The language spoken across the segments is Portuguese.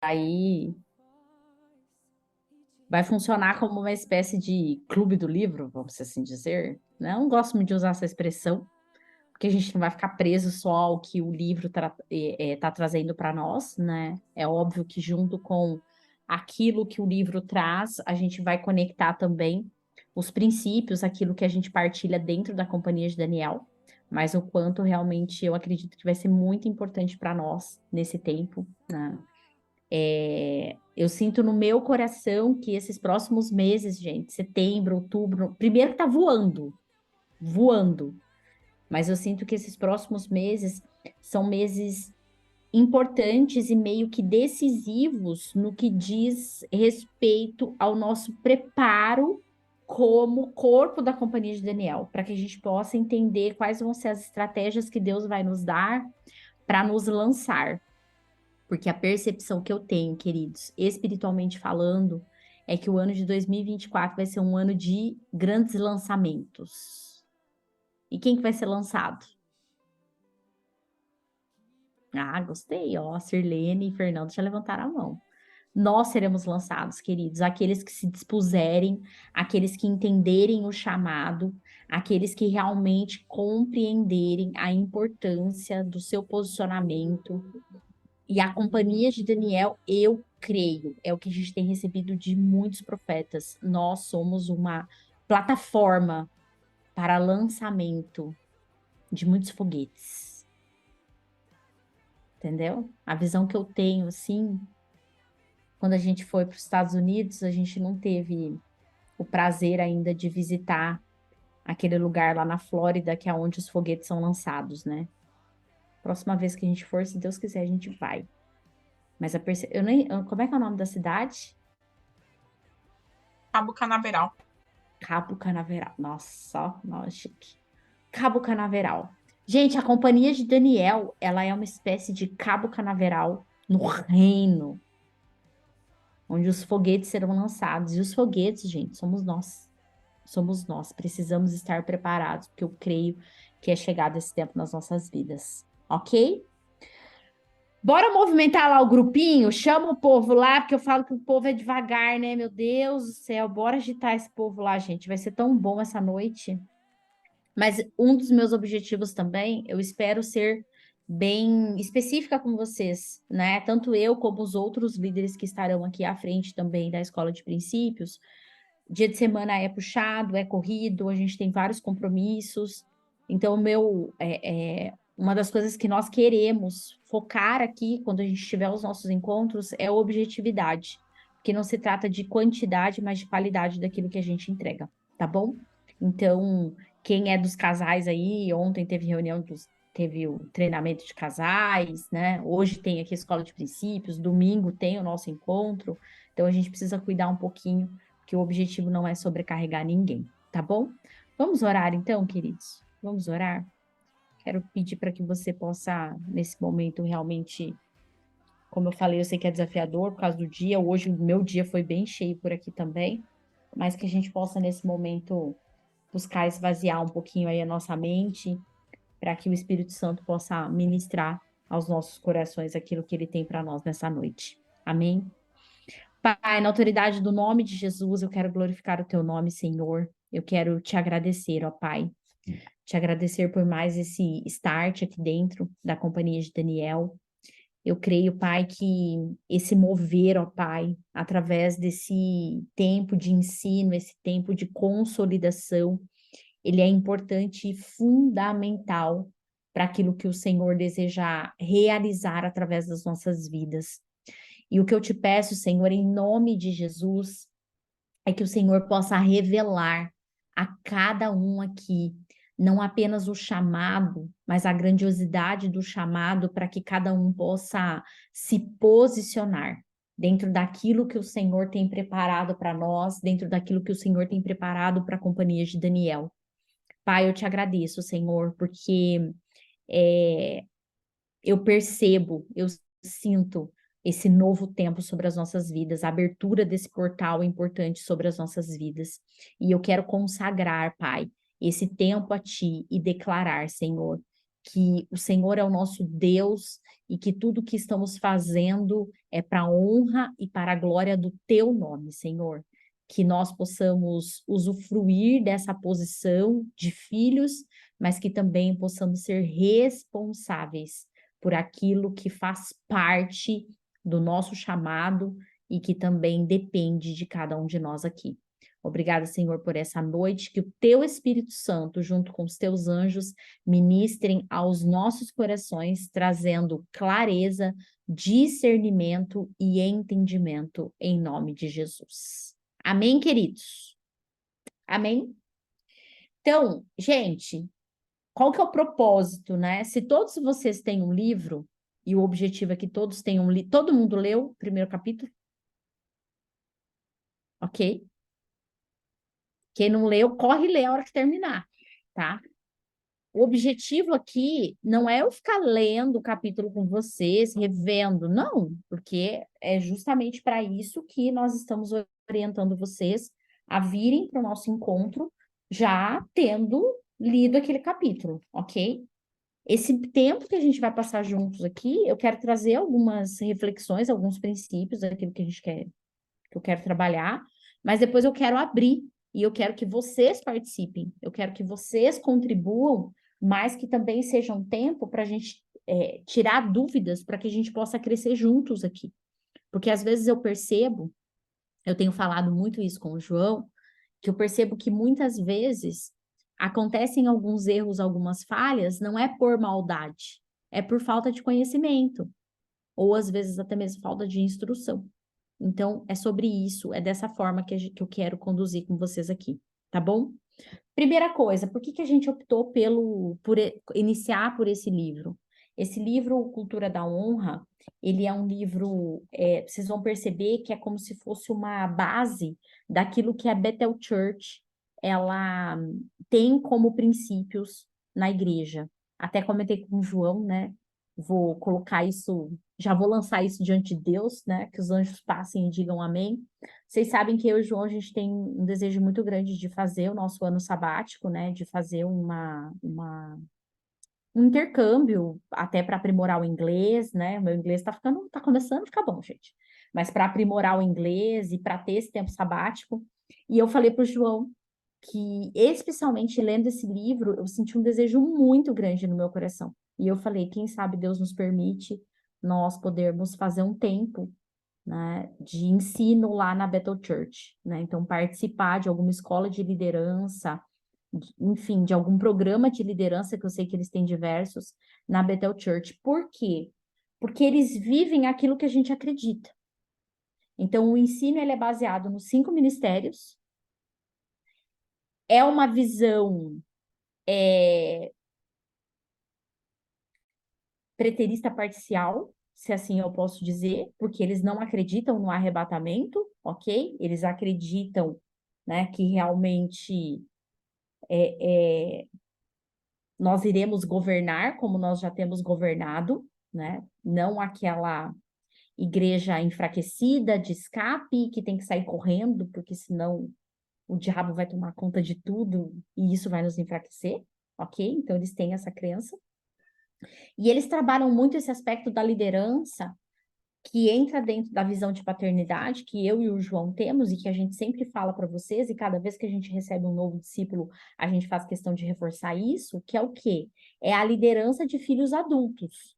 aí vai funcionar como uma espécie de clube do livro, vamos assim dizer, né? Eu não gosto muito de usar essa expressão, porque a gente não vai ficar preso só ao que o livro tá trazendo para nós, né? É óbvio que junto com aquilo que o livro traz, a gente vai conectar também os princípios, aquilo que a gente partilha dentro da Companhia de Daniel, mas o quanto realmente eu acredito que vai ser muito importante para nós nesse tempo, né? Eu sinto no meu coração que esses próximos meses, gente, setembro, outubro, primeiro que tá voando, voando, mas eu sinto que esses próximos meses são meses importantes e meio que decisivos no que diz respeito ao nosso preparo como corpo da Companhia de Daniel, para que a gente possa entender quais vão ser as estratégias que Deus vai nos dar para nos lançar. Porque a percepção que eu tenho, queridos, espiritualmente falando, é que o ano de 2024 vai ser um ano de grandes lançamentos. E quem que vai ser lançado? Ah, gostei, ó. Sirlene e Fernando já levantaram a mão. Nós seremos lançados, queridos, aqueles que se dispuserem, aqueles que entenderem o chamado, aqueles que realmente compreenderem a importância do seu posicionamento. E a companhia de Daniel, eu creio, é o que a gente tem recebido de muitos profetas. Nós somos uma plataforma para lançamento de muitos foguetes, entendeu? A visão que eu tenho, assim, quando a gente foi para os Estados Unidos, a gente não teve o prazer ainda de visitar aquele lugar lá na Flórida, que é onde os foguetes são lançados, né? Próxima vez que a gente for, se Deus quiser, a gente vai. Mas eu nem... como é que é o nome da cidade? Cabo Canaveral. Cabo Canaveral. Nossa, ó, nossa, chique. Cabo Canaveral. Gente, a companhia de Daniel, ela é uma espécie de Cabo Canaveral no reino, onde os foguetes serão lançados. E os foguetes, gente, somos nós. Somos nós. Precisamos estar preparados, porque eu creio que é chegado esse tempo nas nossas vidas. Ok? Bora movimentar lá o grupinho? Chama o povo lá, porque eu falo que o povo é devagar, né? Meu Deus do céu, bora agitar esse povo lá, gente. Vai ser tão bom essa noite. Mas um dos meus objetivos também, eu espero ser bem específica com vocês, né? Tanto eu como os outros líderes que estarão aqui à frente também da Escola de Princípios. Dia de semana é puxado, é corrido, a gente tem vários compromissos. Então, uma das coisas que nós queremos focar aqui, quando a gente tiver os nossos encontros, é a objetividade. Porque não se trata de quantidade, mas de qualidade daquilo que a gente entrega, tá bom? Então, quem é dos casais aí, ontem teve teve o treinamento de casais, né? Hoje tem aqui a Escola de Princípios, domingo tem o nosso encontro. Então, a gente precisa cuidar um pouquinho que o objetivo não é sobrecarregar ninguém, tá bom? Vamos orar então, queridos? Vamos orar? Quero pedir para que você possa, nesse momento, realmente, como eu falei, eu sei que é desafiador por causa do dia, hoje o meu dia foi bem cheio por aqui também, mas que a gente possa, nesse momento, buscar esvaziar um pouquinho aí a nossa mente, para que o Espírito Santo possa ministrar aos nossos corações aquilo que ele tem para nós nessa noite. Amém? Pai, na autoridade do nome de Jesus, eu quero glorificar o teu nome, Senhor. Eu quero te agradecer, ó Pai. Te agradecer por mais esse start aqui dentro da companhia de Daniel. Eu creio, Pai, que esse mover, ó Pai, através desse tempo de ensino, esse tempo de consolidação, ele é importante e fundamental para aquilo que o Senhor deseja realizar através das nossas vidas. E o que eu te peço, Senhor, em nome de Jesus, é que o Senhor possa revelar a cada um aqui, não apenas o chamado, mas a grandiosidade do chamado, para que cada um possa se posicionar dentro daquilo que o Senhor tem preparado para nós, dentro daquilo que o Senhor tem preparado para a companhia de Daniel. Pai, eu te agradeço, Senhor, porque é, eu percebo, eu sinto esse novo tempo sobre as nossas vidas, a abertura desse portal importante sobre as nossas vidas. E eu quero consagrar, Pai, esse tempo a Ti e declarar, Senhor, que o Senhor é o nosso Deus e que tudo que estamos fazendo é para a honra e para a glória do teu nome, Senhor. Que nós possamos usufruir dessa posição de filhos, mas que também possamos ser responsáveis por aquilo que faz parte do nosso chamado e que também depende de cada um de nós aqui. Obrigada, Senhor, por essa noite, que o teu Espírito Santo, junto com os teus anjos, ministrem aos nossos corações, trazendo clareza, discernimento e entendimento em nome de Jesus. Amém, queridos? Amém? Então, gente, qual que é o propósito, né? Se todos vocês têm um livro, e o objetivo é que todos tenham lido, todo mundo leu o primeiro capítulo? Ok? Quem não leu, corre e lê a hora que terminar, tá? O objetivo aqui não é eu ficar lendo o capítulo com vocês, revendo, não, porque é justamente para isso que nós estamos orientando vocês a virem para o nosso encontro já tendo lido aquele capítulo, ok? Esse tempo que a gente vai passar juntos aqui, eu quero trazer algumas reflexões, alguns princípios daquilo que a gente quer, que eu quero trabalhar, mas depois eu quero abrir e eu quero que vocês participem, eu quero que vocês contribuam, mas que também seja um tempo para a gente tirar dúvidas, para que a gente possa crescer juntos aqui. Porque às vezes eu percebo, eu tenho falado muito isso com o João, que eu percebo que muitas vezes acontecem alguns erros, algumas falhas, não é por maldade, é por falta de conhecimento, ou às vezes até mesmo falta de instrução. Então, é sobre isso, é dessa forma que eu quero conduzir com vocês aqui, tá bom? Primeira coisa, por que que a gente optou iniciar por esse livro? Esse livro, Cultura da Honra, ele é um livro, vocês vão perceber que é como se fosse uma base daquilo que a Bethel Church, ela tem como princípios na igreja. Até comentei com o João, né? Vou colocar isso, já vou lançar isso diante de Deus, né? Que os anjos passem e digam amém. Vocês sabem que eu e o João, a gente tem um desejo muito grande de fazer o nosso ano sabático, né? De fazer um intercâmbio, até para aprimorar o inglês, né? O meu inglês tá começando a ficar bom, gente. Mas para aprimorar o inglês e para ter esse tempo sabático. E eu falei para o João que, especialmente lendo esse livro, eu senti um desejo muito grande no meu coração. E eu falei, quem sabe Deus nos permite nós podermos fazer um tempo, né, de ensino lá na Bethel Church, né? Então, participar de alguma escola de liderança, enfim, de algum programa de liderança, que eu sei que eles têm diversos, na Bethel Church. Por quê? Porque eles vivem aquilo que a gente acredita. Então, o ensino ele é baseado nos 5 ministérios, é uma visão preterista parcial, se assim eu posso dizer, porque eles não acreditam no arrebatamento, ok? Eles acreditam, né, que realmente nós iremos governar como nós já temos governado, né? Não aquela igreja enfraquecida de escape que tem que sair correndo, porque senão o diabo vai tomar conta de tudo e isso vai nos enfraquecer, ok? Então eles têm essa crença. E eles trabalham muito esse aspecto da liderança que entra dentro da visão de paternidade que eu e o João temos e que a gente sempre fala para vocês, e cada vez que a gente recebe um novo discípulo, a gente faz questão de reforçar isso, que é o quê? É a liderança de filhos adultos.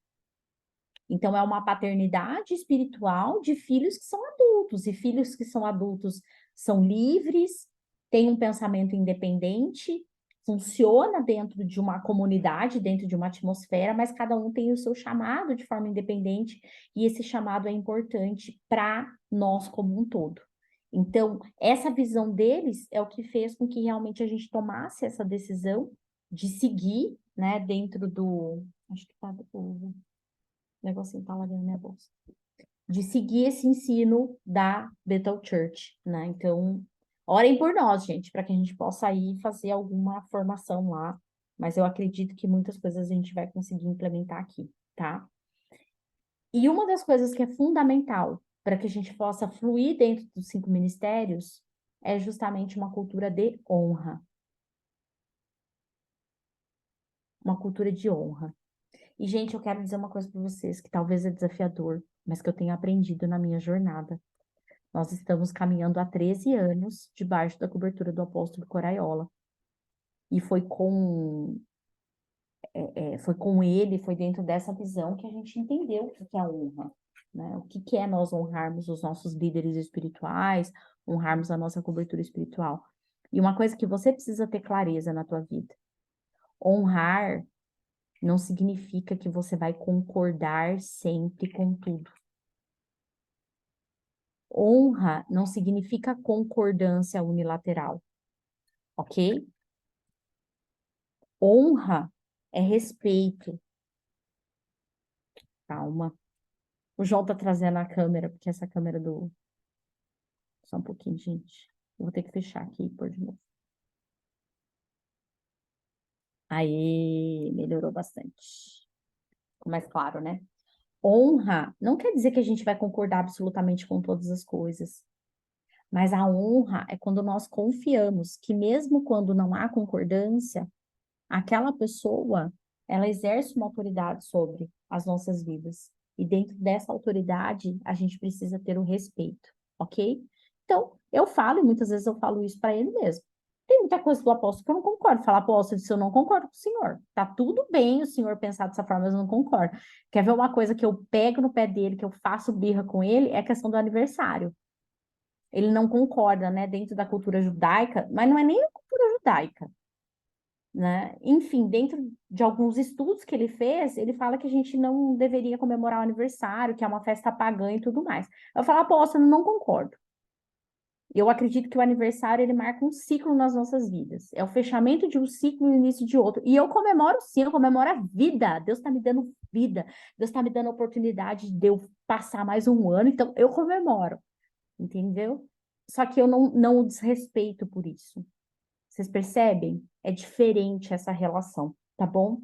Então, é uma paternidade espiritual de filhos que são adultos, e filhos que são adultos são livres, têm um pensamento independente, funciona dentro de uma comunidade, dentro de uma atmosfera, mas cada um tem o seu chamado de forma independente, e esse chamado é importante para nós como um todo. Então, essa visão deles é o que fez com que realmente a gente tomasse essa decisão de seguir, né, dentro do... Acho que tá o negocinho tá lá dentro da minha bolsa. De seguir esse ensino da Bethel Church, né? Então, orem por nós, gente, para que a gente possa ir fazer alguma formação lá. Mas eu acredito que muitas coisas a gente vai conseguir implementar aqui, tá? E uma das coisas que é fundamental para que a gente possa fluir dentro dos 5 ministérios é justamente uma cultura de honra. uma cultura de honra. E, gente, eu quero dizer uma coisa para vocês, que talvez é desafiador, mas que eu tenho aprendido na minha jornada. Nós estamos caminhando há 13 anos debaixo da cobertura do apóstolo Coraiola. E foi com ele, foi dentro dessa visão que a gente entendeu o que é a honra, né? O que é nós honrarmos os nossos líderes espirituais, honrarmos a nossa cobertura espiritual. E uma coisa que você precisa ter clareza na tua vida: honrar não significa que você vai concordar sempre com tudo. Honra não significa concordância unilateral, ok? Honra é respeito. Calma. O João tá trazendo a câmera, porque essa câmera do... Só um pouquinho, gente. Eu vou ter que fechar aqui e pôr de novo. Aí, melhorou bastante. Ficou mais claro, né? Honra não quer dizer que a gente vai concordar absolutamente com todas as coisas. Mas a honra é quando nós confiamos que mesmo quando não há concordância, aquela pessoa, ela exerce uma autoridade sobre as nossas vidas. E dentro dessa autoridade, a gente precisa ter o respeito, ok? Então, eu falo, e muitas vezes eu falo isso para ele mesmo. Tem muita coisa do apóstolo que eu não concordo. Falar, apóstolo, se eu não concordo com o senhor. Tá tudo bem o senhor pensar dessa forma, mas eu não concordo. Quer ver uma coisa que eu pego no pé dele, que eu faço birra com ele, é a questão do aniversário. Ele não concorda, né, dentro da cultura judaica, mas não é nem a cultura judaica, né? Enfim, dentro de alguns estudos que ele fez, ele fala que a gente não deveria comemorar o aniversário, que é uma festa pagã e tudo mais. Eu falo, apóstolo, eu não concordo. Eu acredito que o aniversário, ele marca um ciclo nas nossas vidas. É o fechamento de um ciclo e o início de outro. E eu comemoro sim, eu comemoro a vida. Deus está me dando vida. Deus está me dando a oportunidade de eu passar mais um ano. Então, eu comemoro. Entendeu? Só que eu não o desrespeito por isso. Vocês percebem? É diferente essa relação, tá bom?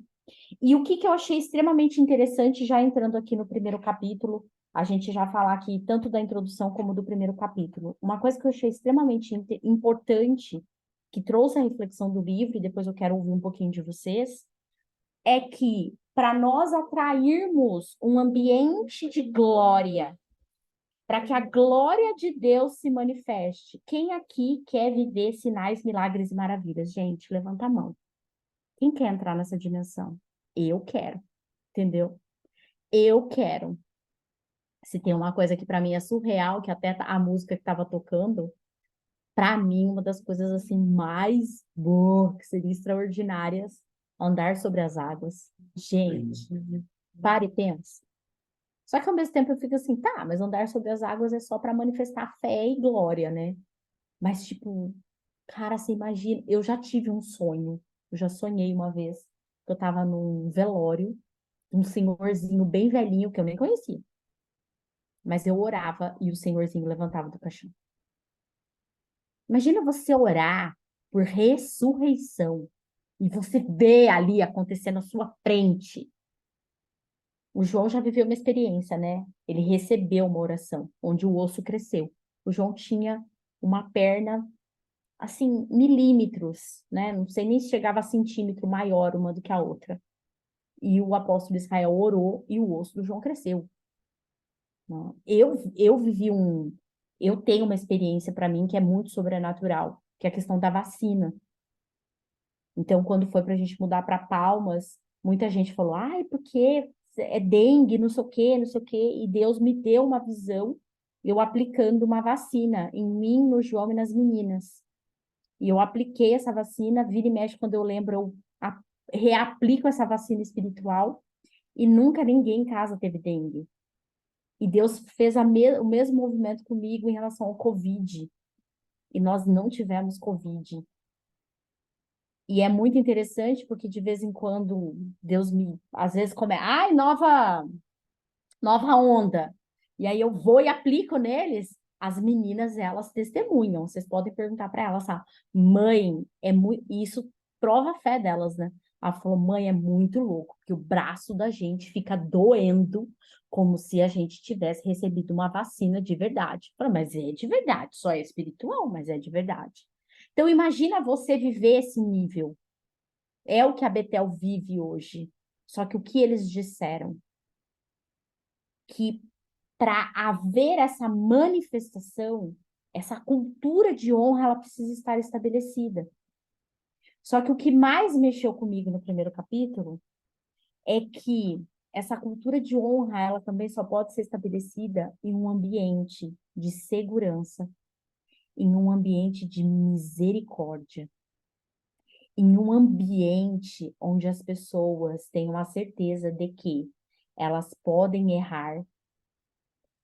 E o que eu achei extremamente interessante, já entrando aqui no primeiro capítulo, a gente já falar aqui tanto da introdução como do primeiro capítulo. Uma coisa que eu achei extremamente importante, que trouxe a reflexão do livro, e depois eu quero ouvir um pouquinho de vocês, é que para nós atrairmos um ambiente de glória, para que a glória de Deus se manifeste. Quem aqui quer viver sinais, milagres e maravilhas? Gente, levanta a mão. Quem quer entrar nessa dimensão? Eu quero, entendeu? Eu quero. Se tem uma coisa que para mim é surreal, que até a música que estava tocando, para mim, uma das coisas assim mais que seria extraordinárias, andar sobre as águas. Gente, pare e pensa. Só que ao mesmo tempo eu fico assim, tá, mas andar sobre as águas é só para manifestar fé e glória, né? Mas, tipo, cara, você imagina, eu já tive um sonho, eu já sonhei uma vez, que eu tava num velório, um senhorzinho bem velhinho, que eu nem conhecia, mas eu orava e o senhorzinho levantava do caixão. Imagina você orar por ressurreição e você vê ali acontecendo na sua frente. O João já viveu uma experiência, né? Ele recebeu uma oração onde o osso cresceu. O João tinha uma perna assim, milímetros, né? Não sei nem se chegava a centímetro maior uma do que a outra. E o apóstolo Israel orou e o osso do João cresceu. Né? Eu vivi eu tenho uma experiência para mim que é muito sobrenatural, que é a questão da vacina. Então, quando foi para a gente mudar para Palmas, muita gente falou, ai, porque é dengue, não sei o quê, não sei o quê, e Deus me deu uma visão, eu aplicando uma vacina em mim, no João e nas meninas. E eu apliquei essa vacina, vira e mexe, quando eu lembro, reaplico essa vacina espiritual e nunca ninguém em casa teve dengue. E Deus fez o mesmo movimento comigo em relação ao Covid. E nós não tivemos Covid. E é muito interessante porque de vez em quando Deus às vezes ai, nova onda. E aí eu vou e aplico neles. As meninas, elas testemunham. Vocês podem perguntar para elas, sabe? Mãe, isso prova a fé delas, né? Ela falou, mãe, é muito louco, porque o braço da gente fica doendo como se a gente tivesse recebido uma vacina de verdade. Eu falei, mas é de verdade, só é espiritual, mas é de verdade. Então, imagina você viver esse nível. É o que a Betel vive hoje. Só que o que eles disseram? Que para haver essa manifestação, essa cultura de honra, ela precisa estar estabelecida. Só que o que mais mexeu comigo no primeiro capítulo é que essa cultura de honra, ela também só pode ser estabelecida em um ambiente de segurança, em um ambiente de misericórdia, em um ambiente onde as pessoas tenham a certeza de que elas podem errar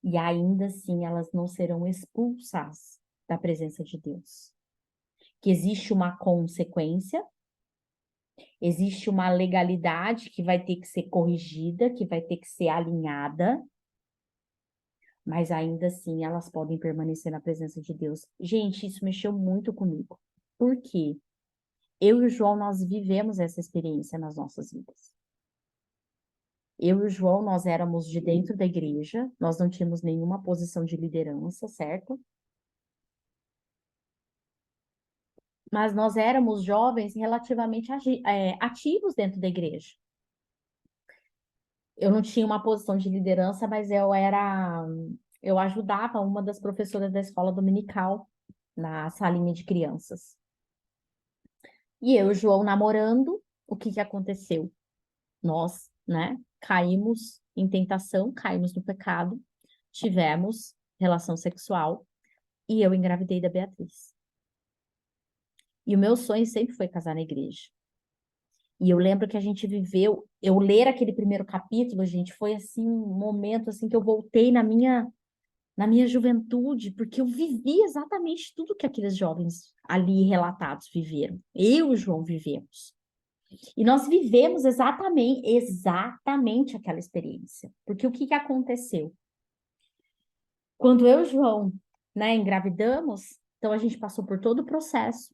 e ainda assim elas não serão expulsas da presença de Deus. Que existe uma consequência, existe uma legalidade que vai ter que ser corrigida, que vai ter que ser alinhada, mas ainda assim elas podem permanecer na presença de Deus. Gente, isso mexeu muito comigo. Por quê? Eu e o João, nós vivemos essa experiência nas nossas vidas. Eu e o João, nós éramos de dentro da igreja, nós não tínhamos nenhuma posição de liderança, certo? Mas nós éramos jovens relativamente ativos dentro da igreja. Eu não tinha uma posição de liderança, mas eu ajudava uma das professoras da escola dominical na salinha de crianças. E eu e o João namorando, o que que aconteceu? Nós, né, caímos em tentação, caímos no pecado, tivemos relação sexual e eu engravidei da Beatriz. E o meu sonho sempre foi casar na igreja. E eu lembro que a gente viveu, eu ler aquele primeiro capítulo, gente, foi assim um momento assim que eu voltei na minha juventude, porque eu vivi exatamente tudo que aqueles jovens ali relatados viveram. Eu e o João vivemos. E nós vivemos exatamente aquela experiência. Porque o que que aconteceu? Quando eu e o João, né, engravidamos, então a gente passou por todo o processo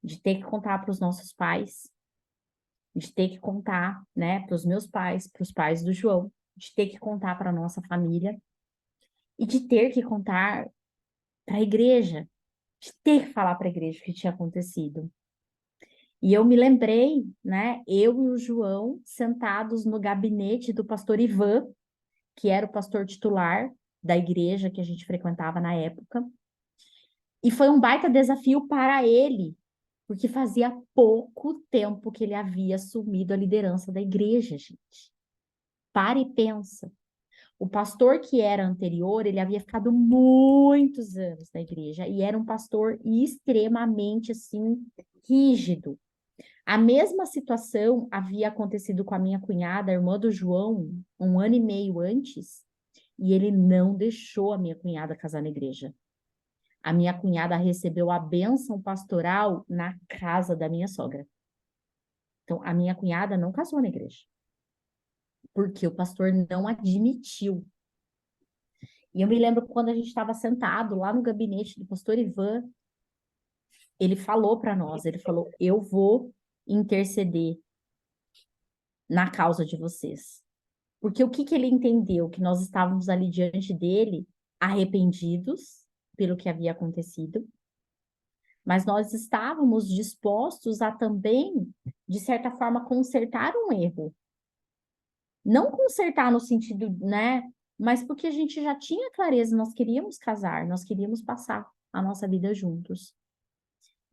de ter que contar para os nossos pais, de ter que contar, né, para os meus pais, para os pais do João, de ter que contar para a nossa família e de ter que contar para a igreja, de ter que falar para a igreja o que tinha acontecido. E eu me lembrei, né, eu e o João sentados no gabinete do pastor Ivan, que era o pastor titular da igreja que a gente frequentava na época. E foi um baita desafio para ele, porque fazia pouco tempo que ele havia assumido a liderança da igreja, gente. Para e pensa. O pastor que era anterior, ele havia ficado muitos anos na igreja e era um pastor extremamente assim rígido. A mesma situação havia acontecido com a minha cunhada, a irmã do João, um ano e meio antes, e ele não deixou a minha cunhada casar na igreja. A minha cunhada recebeu a bênção pastoral na casa da minha sogra. Então, a minha cunhada não casou na igreja, porque o pastor não admitiu. E eu me lembro quando a gente estava sentado lá no gabinete do pastor Ivan, ele falou para nós, ele falou, eu vou interceder na causa de vocês. Porque o que que ele entendeu? Que nós estávamos ali diante dele, arrependidos pelo que havia acontecido, mas nós estávamos dispostos a também, de certa forma, consertar um erro. Não consertar no sentido, né? Mas porque a gente já tinha clareza, nós queríamos casar, nós queríamos passar a nossa vida juntos.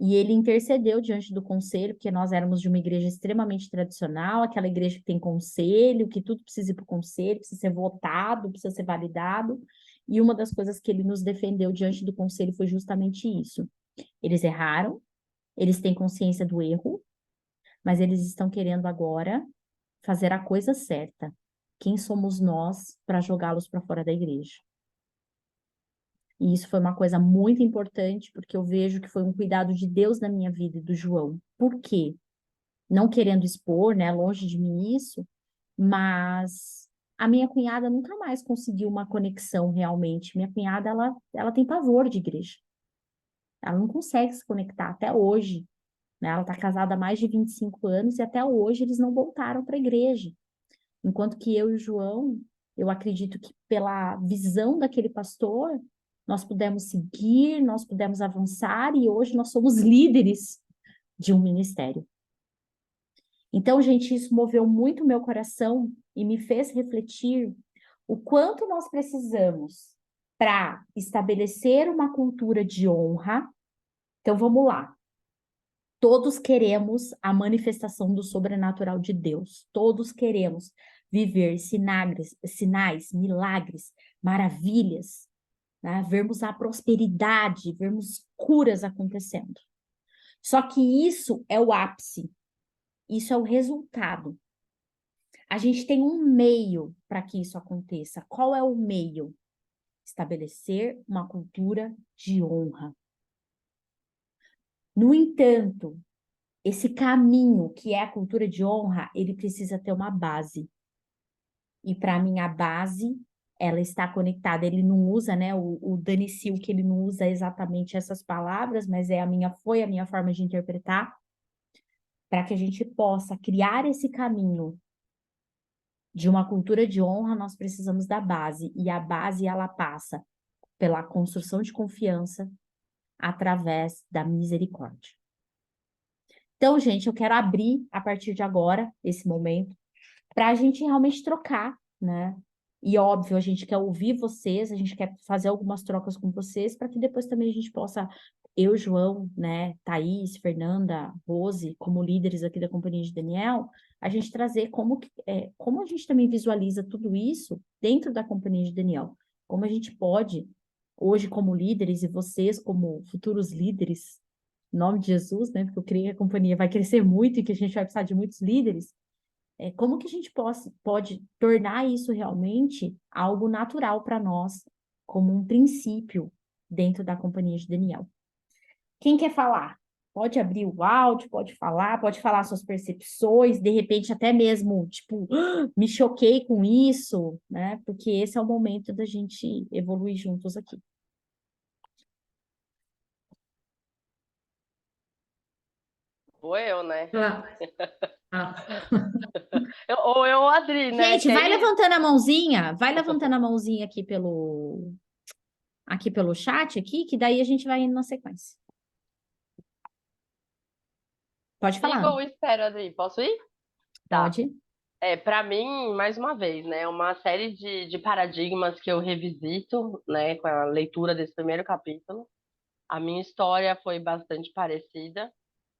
E ele intercedeu diante do conselho, porque nós éramos de uma igreja extremamente tradicional, aquela igreja que tem conselho, que tudo precisa ir para o conselho, precisa ser votado, precisa ser validado. E uma das coisas que ele nos defendeu diante do conselho foi justamente isso. Eles erraram, eles têm consciência do erro, mas eles estão querendo agora fazer a coisa certa. Quem somos nós para jogá-los para fora da igreja? E isso foi uma coisa muito importante, porque eu vejo que foi um cuidado de Deus na minha vida e do João. Por quê? Não querendo expor, né? Longe de mim isso, mas a minha cunhada nunca mais conseguiu uma conexão realmente. Minha cunhada, ela tem pavor de igreja. Ela não consegue se conectar até hoje, né? Ela está casada há mais de 25 anos e até hoje eles não voltaram para a igreja. Enquanto que eu e o João, eu acredito que pela visão daquele pastor, nós pudemos seguir, nós pudemos avançar e hoje nós somos líderes de um ministério. Então, gente, isso moveu muito o meu coração e me fez refletir o quanto nós precisamos para estabelecer uma cultura de honra. Então, vamos lá. Todos queremos a manifestação do sobrenatural de Deus. Todos queremos viver sinais, milagres, maravilhas, né? Vermos a prosperidade, vermos curas acontecendo. Só que isso é o ápice, isso é o resultado. A gente tem um meio para que isso aconteça. Qual é o meio? Estabelecer uma cultura de honra. No entanto, esse caminho que é a cultura de honra, ele precisa ter uma base. E para mim, a base, ela está conectada. Ele não usa, né, o Dani Silk, ele não usa exatamente essas palavras, mas foi a minha forma de interpretar, para que a gente possa criar esse caminho de uma cultura de honra, nós precisamos da base. E a base, ela passa pela construção de confiança através da misericórdia. Então, gente, eu quero abrir a partir de agora, esse momento, para a gente realmente trocar, né? E óbvio, a gente quer ouvir vocês, a gente quer fazer algumas trocas com vocês, para que depois também a gente possa, eu, João, né, Thaís, Fernanda, Rose, como líderes aqui da Companhia de Daniel, a gente trazer como a gente também visualiza tudo isso dentro da Companhia de Daniel. Como a gente pode, hoje, como líderes, e vocês, como futuros líderes, em nome de Jesus, né? Porque eu creio que a companhia vai crescer muito e que a gente vai precisar de muitos líderes. Como que a gente pode tornar isso realmente algo natural para nós, como um princípio dentro da companhia de Daniel? Quem quer falar? Pode abrir o áudio, pode falar suas percepções, de repente até mesmo, tipo, me choquei com isso, né? Porque esse é o momento da gente evoluir juntos aqui. Vou eu, né? Ah, ah. Ou eu ou a Adri, né? Gente, Quem... vai levantando a mãozinha aqui pelo chat aqui, que daí a gente vai indo na sequência. Pode Sigo falar, ou espero, Adri? Posso ir? Tá. pode. Para mim, mais uma vez, né? Uma série de paradigmas que eu revisito, né? Com a leitura desse primeiro capítulo. A minha história foi bastante parecida,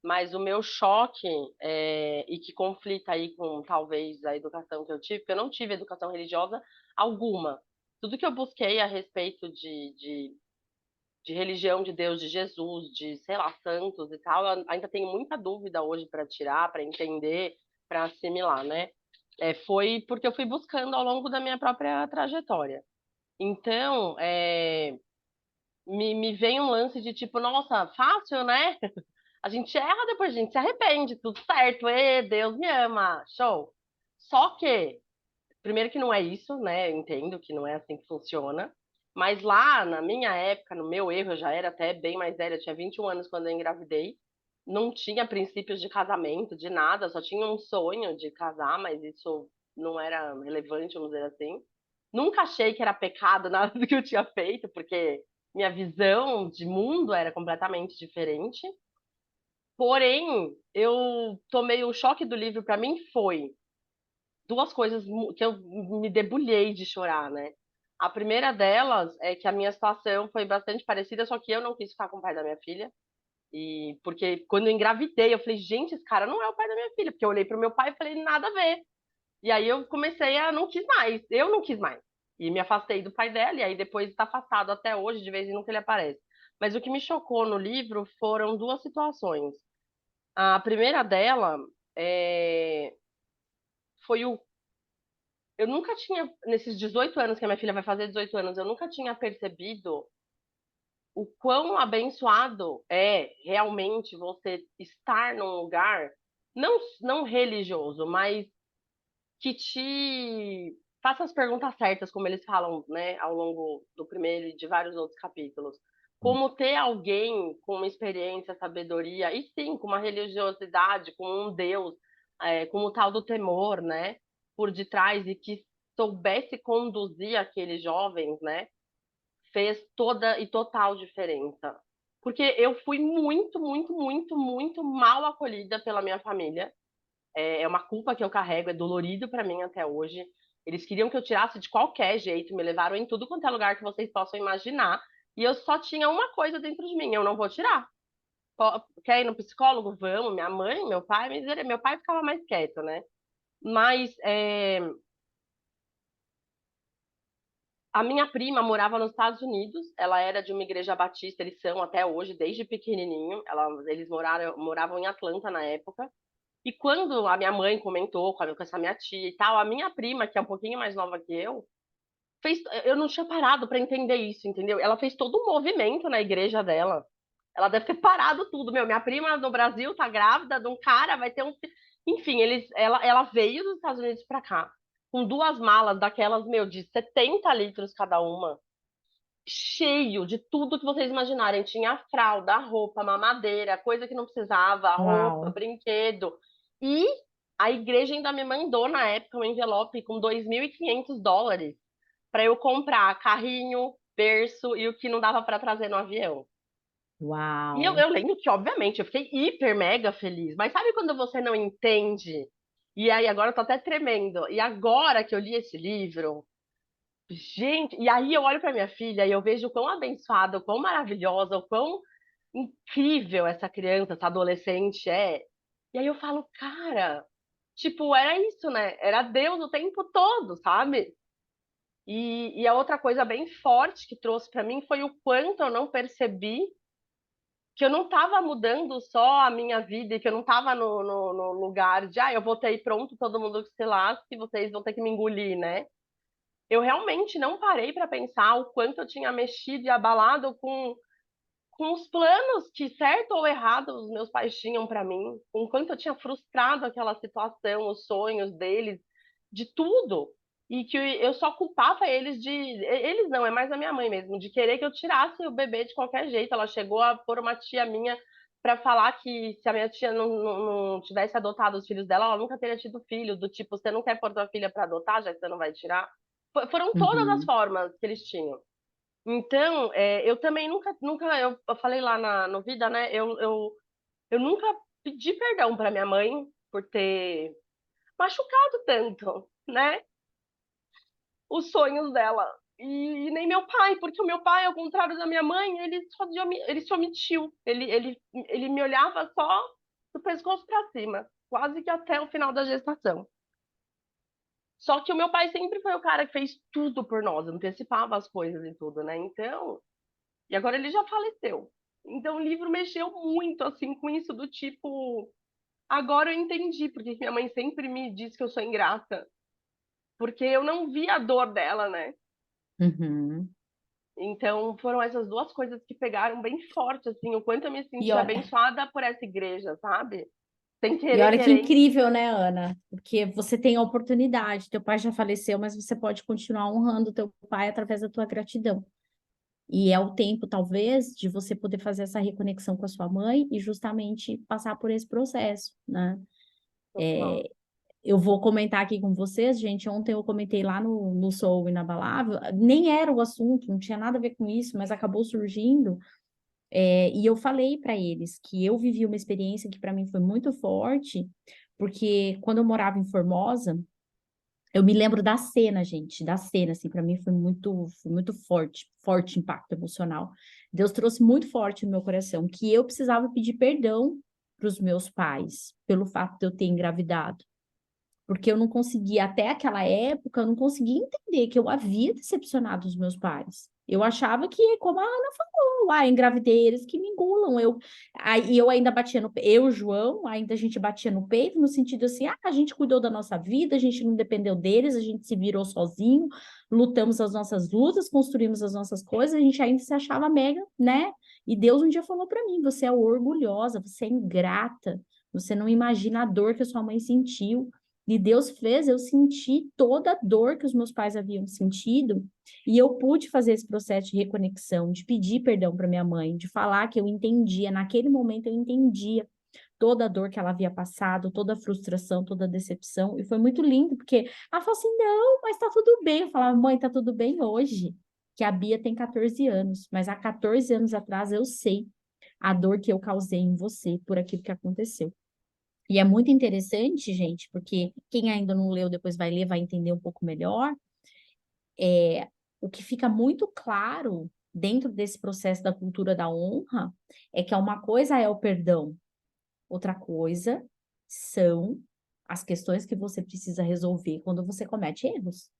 mas o meu choque, e que conflita aí com talvez a educação que eu tive, porque eu não tive educação religiosa alguma. Tudo que eu busquei a respeito de religião de Deus, de Jesus, de, sei lá, santos e tal, eu ainda tenho muita dúvida hoje para tirar, para entender, para assimilar, né? Foi porque eu fui buscando ao longo da minha própria trajetória. Então, me vem um lance de tipo, nossa, fácil, né? A gente erra, depois a gente se arrepende, tudo certo, Deus me ama, show. Só que, primeiro que não é isso, né? Eu entendo que não é assim que funciona. Mas lá, na minha época, no meu erro, eu já era até bem mais velha, eu tinha 21 anos quando eu engravidei. Não tinha princípios de casamento, de nada, só tinha um sonho de casar, mas isso não era relevante, vamos dizer assim. Nunca achei que era pecado nada do que eu tinha feito, porque minha visão de mundo era completamente diferente. Porém, eu tomei o choque do livro para mim foi duas coisas que eu me debulhei de chorar, né? A primeira delas é que a minha situação foi bastante parecida, só que eu não quis ficar com o pai da minha filha. E porque quando eu engravidei, eu falei, gente, esse cara não é o pai da minha filha, porque eu olhei pro meu pai e falei, nada a ver. E aí eu comecei a não quis mais, eu não quis mais. E me afastei do pai dela, e aí depois está afastado até hoje, de vez em nunca ele aparece. Mas o que me chocou no livro foram duas situações. A primeira dela é, foi o. Eu nunca tinha, nesses 18 anos que a minha filha vai fazer 18 anos, eu nunca tinha percebido o quão abençoado é realmente você estar num lugar, não religioso, mas que te faça as perguntas certas, como eles falam, né, ao longo do primeiro e de vários outros capítulos. Como ter alguém com uma experiência, sabedoria, e sim, com uma religiosidade, com um Deus, com o tal do temor, né, por detrás, e que soubesse conduzir aqueles jovens, né, fez toda e total diferença. Porque eu fui muito, muito, muito, muito mal acolhida pela minha família é uma culpa que eu carrego, é dolorido para mim até hoje. Eles queriam que eu tirasse de qualquer jeito, me levaram em tudo quanto é lugar que vocês possam imaginar. E eu só tinha uma coisa dentro de mim, eu não vou tirar. Quer ir no psicólogo? Vamos. Minha mãe, meu pai, meu pai ficava mais quieto, né? Mas a minha prima morava nos Estados Unidos, ela era de uma igreja batista, eles são até hoje, desde pequenininho. Eles moravam em Atlanta na época. E quando a minha mãe comentou com essa minha tia e tal, a minha prima, que é um pouquinho mais nova que eu não tinha parado para entender isso, entendeu? Ela fez todo um movimento na igreja dela. Ela deve ter parado tudo, meu. Minha prima no Brasil tá grávida de um cara, vai ter um. Enfim, ela veio dos Estados Unidos para cá, com duas malas daquelas, meu, de 70 litros cada uma, cheio de tudo que vocês imaginarem. Tinha fralda, roupa, mamadeira, coisa que não precisava, roupa, Uau, brinquedo. E a igreja ainda me mandou, na época, um envelope com $2.500 para eu comprar carrinho, berço e o que não dava para trazer no avião. E eu, uau. eu lembro que, obviamente, eu fiquei hiper mega feliz. Mas sabe quando você não entende? E aí, agora eu tô até tremendo. E agora que eu li esse livro, gente, e aí eu olho para minha filha e eu vejo o quão abençoada, o quão maravilhosa, o quão incrível essa criança, essa adolescente é. E aí eu falo, cara, tipo, era isso, né? Era Deus o tempo todo, sabe? E a outra coisa bem forte que trouxe para mim foi o quanto eu não percebi que eu não estava mudando só a minha vida e que eu não estava no lugar de, eu vou ter pronto, todo mundo que se lasque, vocês vão ter que me engolir, né? Eu realmente não parei para pensar o quanto eu tinha mexido e abalado com os planos que, certo ou errado, os meus pais tinham para mim, com o quanto eu tinha frustrado aquela situação, os sonhos deles, de tudo. E que eu só culpava eles de. Eles não, é mais a minha mãe mesmo, de querer que eu tirasse o bebê de qualquer jeito. Ela chegou a pôr uma tia minha para falar que se a minha tia não tivesse adotado os filhos dela, ela nunca teria tido filho. Do tipo, você não quer pôr tua filha para adotar, já que você não vai tirar? Foram todas as Uhum. formas que eles tinham. Então, eu também nunca, eu falei lá no Vida, né? Eu nunca pedi perdão para minha mãe por ter machucado tanto, né? Os sonhos dela. E nem meu pai, porque o meu pai, ao contrário da minha mãe, ele se omitiu. Ele me olhava só do pescoço para cima, quase que até o final da gestação. Só que o meu pai sempre foi o cara que fez tudo por nós, antecipava as coisas e tudo, né? Então, e agora ele já faleceu. Então o livro mexeu muito assim com isso do tipo, agora eu entendi porque minha mãe sempre me diz que eu sou ingrata, porque eu não vi a dor dela, né? Uhum. Então foram essas duas coisas que pegaram bem forte assim, o quanto eu me E senti olha, abençoada por essa igreja, sabe? Sem e querer, olha que querer. incrível, né, Ana? Porque você tem a oportunidade, teu pai já faleceu, mas você pode continuar honrando teu pai através da tua gratidão. E é o tempo, talvez, de você poder fazer essa reconexão com a sua mãe e justamente passar por esse processo, né? Total. Eu vou comentar aqui com vocês, gente. Ontem eu comentei lá no Soul Inabalável, nem era o assunto, não tinha nada a ver com isso, mas acabou surgindo. E eu falei para eles que eu vivi uma experiência que para mim foi muito forte, porque quando eu morava em Formosa, eu me lembro da cena, gente, da cena, assim, para mim foi muito forte, forte impacto emocional. Deus trouxe muito forte no meu coração que eu precisava pedir perdão para os meus pais pelo fato de eu ter engravidado. Porque eu não conseguia, até aquela época, eu não conseguia entender que eu havia decepcionado os meus pais. Eu achava que, como a Ana falou, engravidei eles que me engulam. Aí eu ainda batia no peito, eu, João, ainda a gente batia no peito, no sentido assim, a gente cuidou da nossa vida, a gente não dependeu deles, a gente se virou sozinho, lutamos as nossas lutas, construímos as nossas coisas, a gente ainda se achava mega, né? E Deus um dia falou para mim: você é orgulhosa, você é ingrata, você não imagina a dor que a sua mãe sentiu. E Deus fez eu sentir toda a dor que os meus pais haviam sentido, e eu pude fazer esse processo de reconexão, de pedir perdão para minha mãe, de falar que eu entendia, naquele momento eu entendia toda a dor que ela havia passado, toda a frustração, toda a decepção, e foi muito lindo, porque ela falou assim: não, mas tá tudo bem. Eu falava: mãe, tá tudo bem hoje, que a Bia tem 14 anos, mas há 14 anos atrás eu sei a dor que eu causei em você por aquilo que aconteceu. E é muito interessante, gente, porque quem ainda não leu, depois vai ler, vai entender um pouco melhor. O que fica muito claro dentro desse processo da cultura da honra é que uma coisa é o perdão, outra coisa são as questões que você precisa resolver quando você comete erros.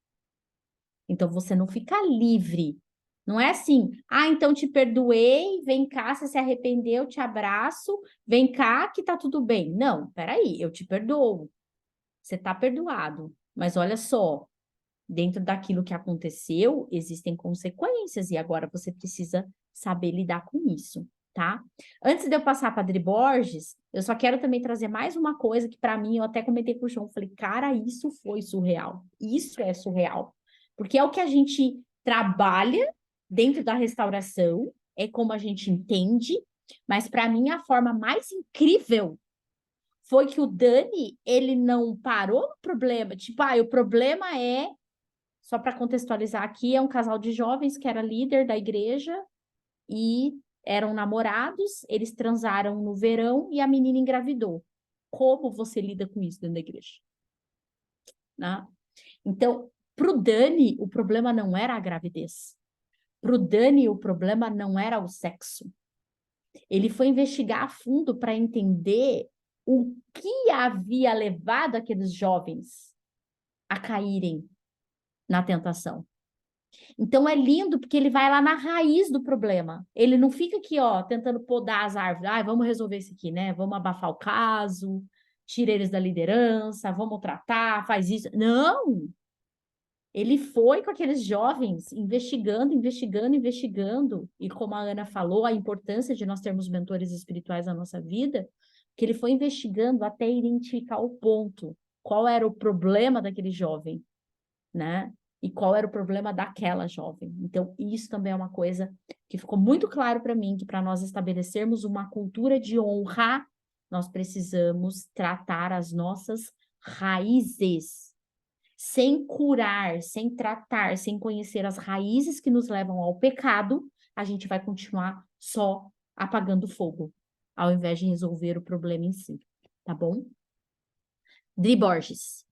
Então você não fica livre. Não é assim, então te perdoei, vem cá, você se arrependeu, te abraço, vem cá que tá tudo bem. Não, peraí, eu te perdoo. Você tá perdoado. Mas olha só, dentro daquilo que aconteceu, existem consequências e agora você precisa saber lidar com isso, tá? Antes de eu passar para Adri Borges, eu só quero também trazer mais uma coisa que para mim, eu até comentei com o João, falei, cara, isso foi surreal. Isso é surreal. Porque é o que a gente trabalha dentro da restauração, é como a gente entende, mas para mim a forma mais incrível foi que o Dani, ele não parou no problema, tipo, o problema é só para contextualizar aqui, é um casal de jovens que era líder da igreja e eram namorados, eles transaram no verão e a menina engravidou. Como você lida com isso dentro da igreja? Né? Então, para o Dani, o problema não era a gravidez. Para o Dani, o problema não era o sexo. Ele foi investigar a fundo para entender o que havia levado aqueles jovens a caírem na tentação. Então é lindo porque ele vai lá na raiz do problema. Ele não fica aqui, ó, tentando podar as árvores. Vamos resolver isso aqui, né? Vamos abafar o caso, tira eles da liderança, vamos tratar, faz isso. Não! Ele foi com aqueles jovens investigando, investigando, investigando. E como a Ana falou, a importância de nós termos mentores espirituais na nossa vida, que ele foi investigando até identificar o ponto. Qual era o problema daquele jovem, né? E qual era o problema daquela jovem. Então, isso também é uma coisa que ficou muito claro para mim, que para nós estabelecermos uma cultura de honra, nós precisamos tratar as nossas raízes. Sem curar, sem tratar, sem conhecer as raízes que nos levam ao pecado, a gente vai continuar só apagando fogo, ao invés de resolver o problema em si, tá bom? Dri Borges.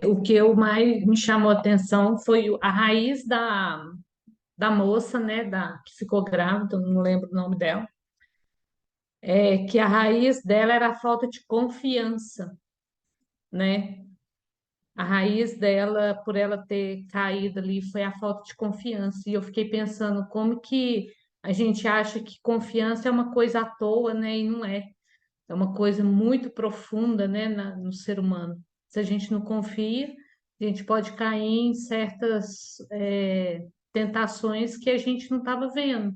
O que eu mais me chamou a atenção foi a raiz da moça, né, que ficou grávida, eu não lembro o nome dela, que a raiz dela era a falta de confiança, né? A raiz dela, por ela ter caído ali, foi a falta de confiança. E eu fiquei pensando como que a gente acha que confiança é uma coisa à toa, né? E não é. É uma coisa muito profunda, né, no ser humano. Se a gente não confia, a gente pode cair em certas tentações que a gente não estava vendo,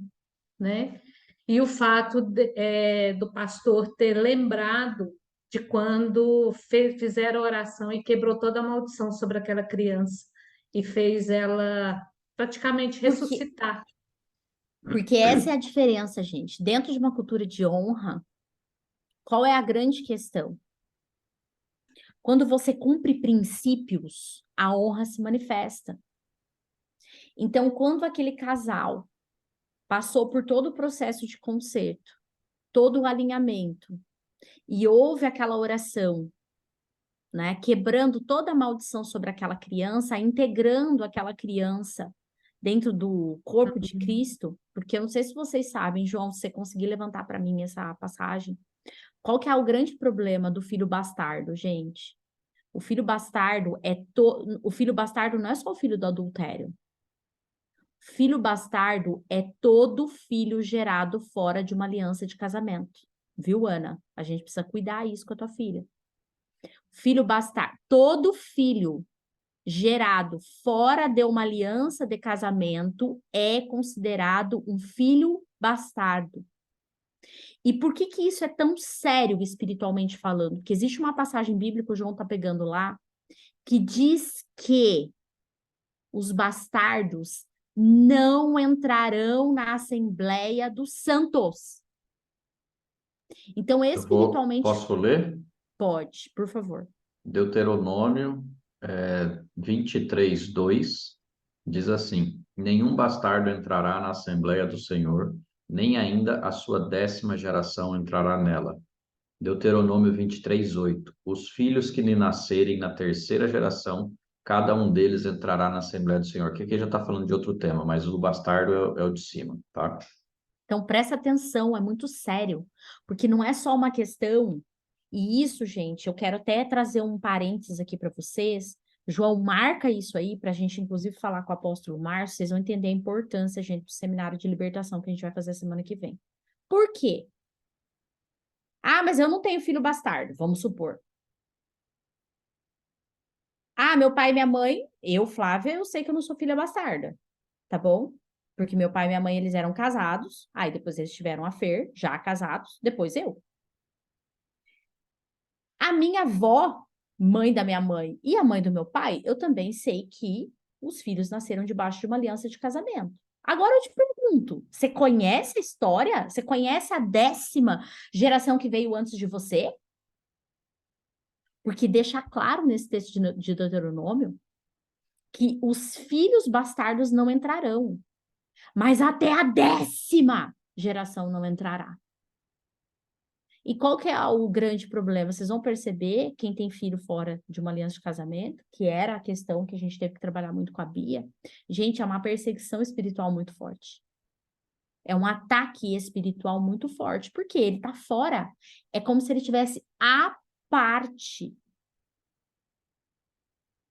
né? E o fato do pastor ter lembrado de quando fizeram a oração e quebrou toda a maldição sobre aquela criança e fez ela praticamente Porque, ressuscitar. porque essa é a diferença, gente. Dentro de uma cultura de honra, qual é a grande questão? Quando você cumpre princípios, a honra se manifesta. Então, quando aquele casal passou por todo o processo de conserto, todo o alinhamento, e houve aquela oração, né, quebrando toda a maldição sobre aquela criança, integrando aquela criança dentro do corpo de Cristo, porque eu não sei se vocês sabem, João, se você conseguir levantar para mim essa passagem, qual que é o grande problema do filho bastardo, gente? O filho bastardo o filho bastardo não é só o filho do adultério. Filho bastardo é todo filho gerado fora de uma aliança de casamento. Viu, Ana? A gente precisa cuidar isso com a tua filha. Filho bastardo, todo filho gerado fora de uma aliança de casamento é considerado um filho bastardo. E por que que isso é tão sério espiritualmente falando? Porque existe uma passagem bíblica, o João está pegando lá, que diz que os bastardos não entrarão na Assembleia dos Santos. Então, espiritualmente, Posso ler? pode, por favor. Deuteronômio 23:2 diz assim: Nenhum bastardo entrará na Assembleia do Senhor, nem ainda a sua 10ª geração entrará nela. Deuteronômio 23:8. Os filhos que lhe nascerem na 3ª geração, cada um deles entrará na Assembleia do Senhor. Que aqui já está falando de outro tema, mas o bastardo é o de cima, tá? Então, presta atenção, é muito sério, porque não é só uma questão, e isso, gente, eu quero até trazer um parênteses aqui para vocês. João, marca isso aí, para a gente, inclusive, falar com o apóstolo Márcio, vocês vão entender a importância, gente, do seminário de libertação que a gente vai fazer semana que vem. Por quê? Ah, mas eu não tenho filho bastardo, vamos supor. Ah, meu pai e minha mãe, eu, Flávia, eu sei que eu não sou filha bastarda, tá bom? Porque meu pai e minha mãe, eles eram casados, aí depois eles tiveram a Fer, já casados, depois eu. A minha avó, mãe da minha mãe, e a mãe do meu pai, eu também sei que os filhos nasceram debaixo de uma aliança de casamento. Agora eu te pergunto, você conhece a história? Você conhece a 10ª geração que veio antes de você? Porque deixa claro nesse texto de Deuteronômio que os filhos bastardos não entrarão, mas até a 10ª geração não entrará. E qual que é o grande problema? Vocês vão perceber, quem tem filho fora de uma aliança de casamento, que era a questão que a gente teve que trabalhar muito com a Bia, gente, é uma perseguição espiritual muito forte. É um ataque espiritual muito forte, porque ele tá fora. É como se ele tivesse à parte.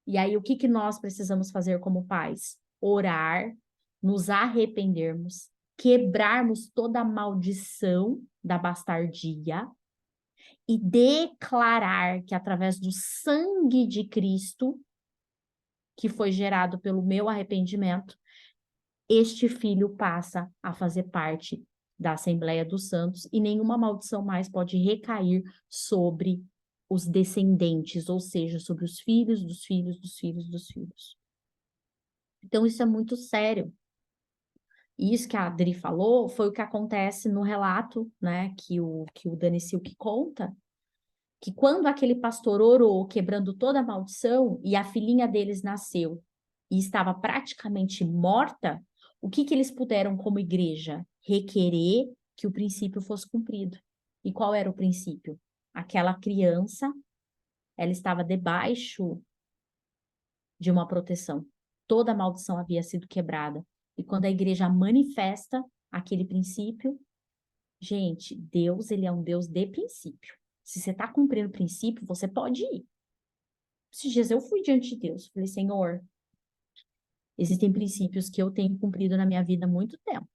E aí, o que que nós precisamos fazer como pais? Orar, nos arrependermos, quebrarmos toda a maldição da bastardia e declarar que através do sangue de Cristo, que foi gerado pelo meu arrependimento, este filho passa a fazer parte da Assembleia dos Santos e nenhuma maldição mais pode recair sobre os descendentes, ou seja, sobre os filhos dos filhos dos filhos dos filhos. Então, isso é muito sério. E isso que a Adri falou foi o que acontece no relato, né, que o Dani Silk conta, que quando aquele pastor orou, quebrando toda a maldição, e a filhinha deles nasceu e estava praticamente morta, o que que eles puderam, como igreja, requerer que o princípio fosse cumprido? E qual era o princípio? Aquela criança, ela estava debaixo de uma proteção. Toda a maldição havia sido quebrada. E quando a igreja manifesta aquele princípio, gente, Deus, ele é um Deus de princípio. Se você está cumprindo o princípio, você pode ir. Esses dias eu fui diante de Deus, falei, Senhor, existem princípios que eu tenho cumprido na minha vida há muito tempo.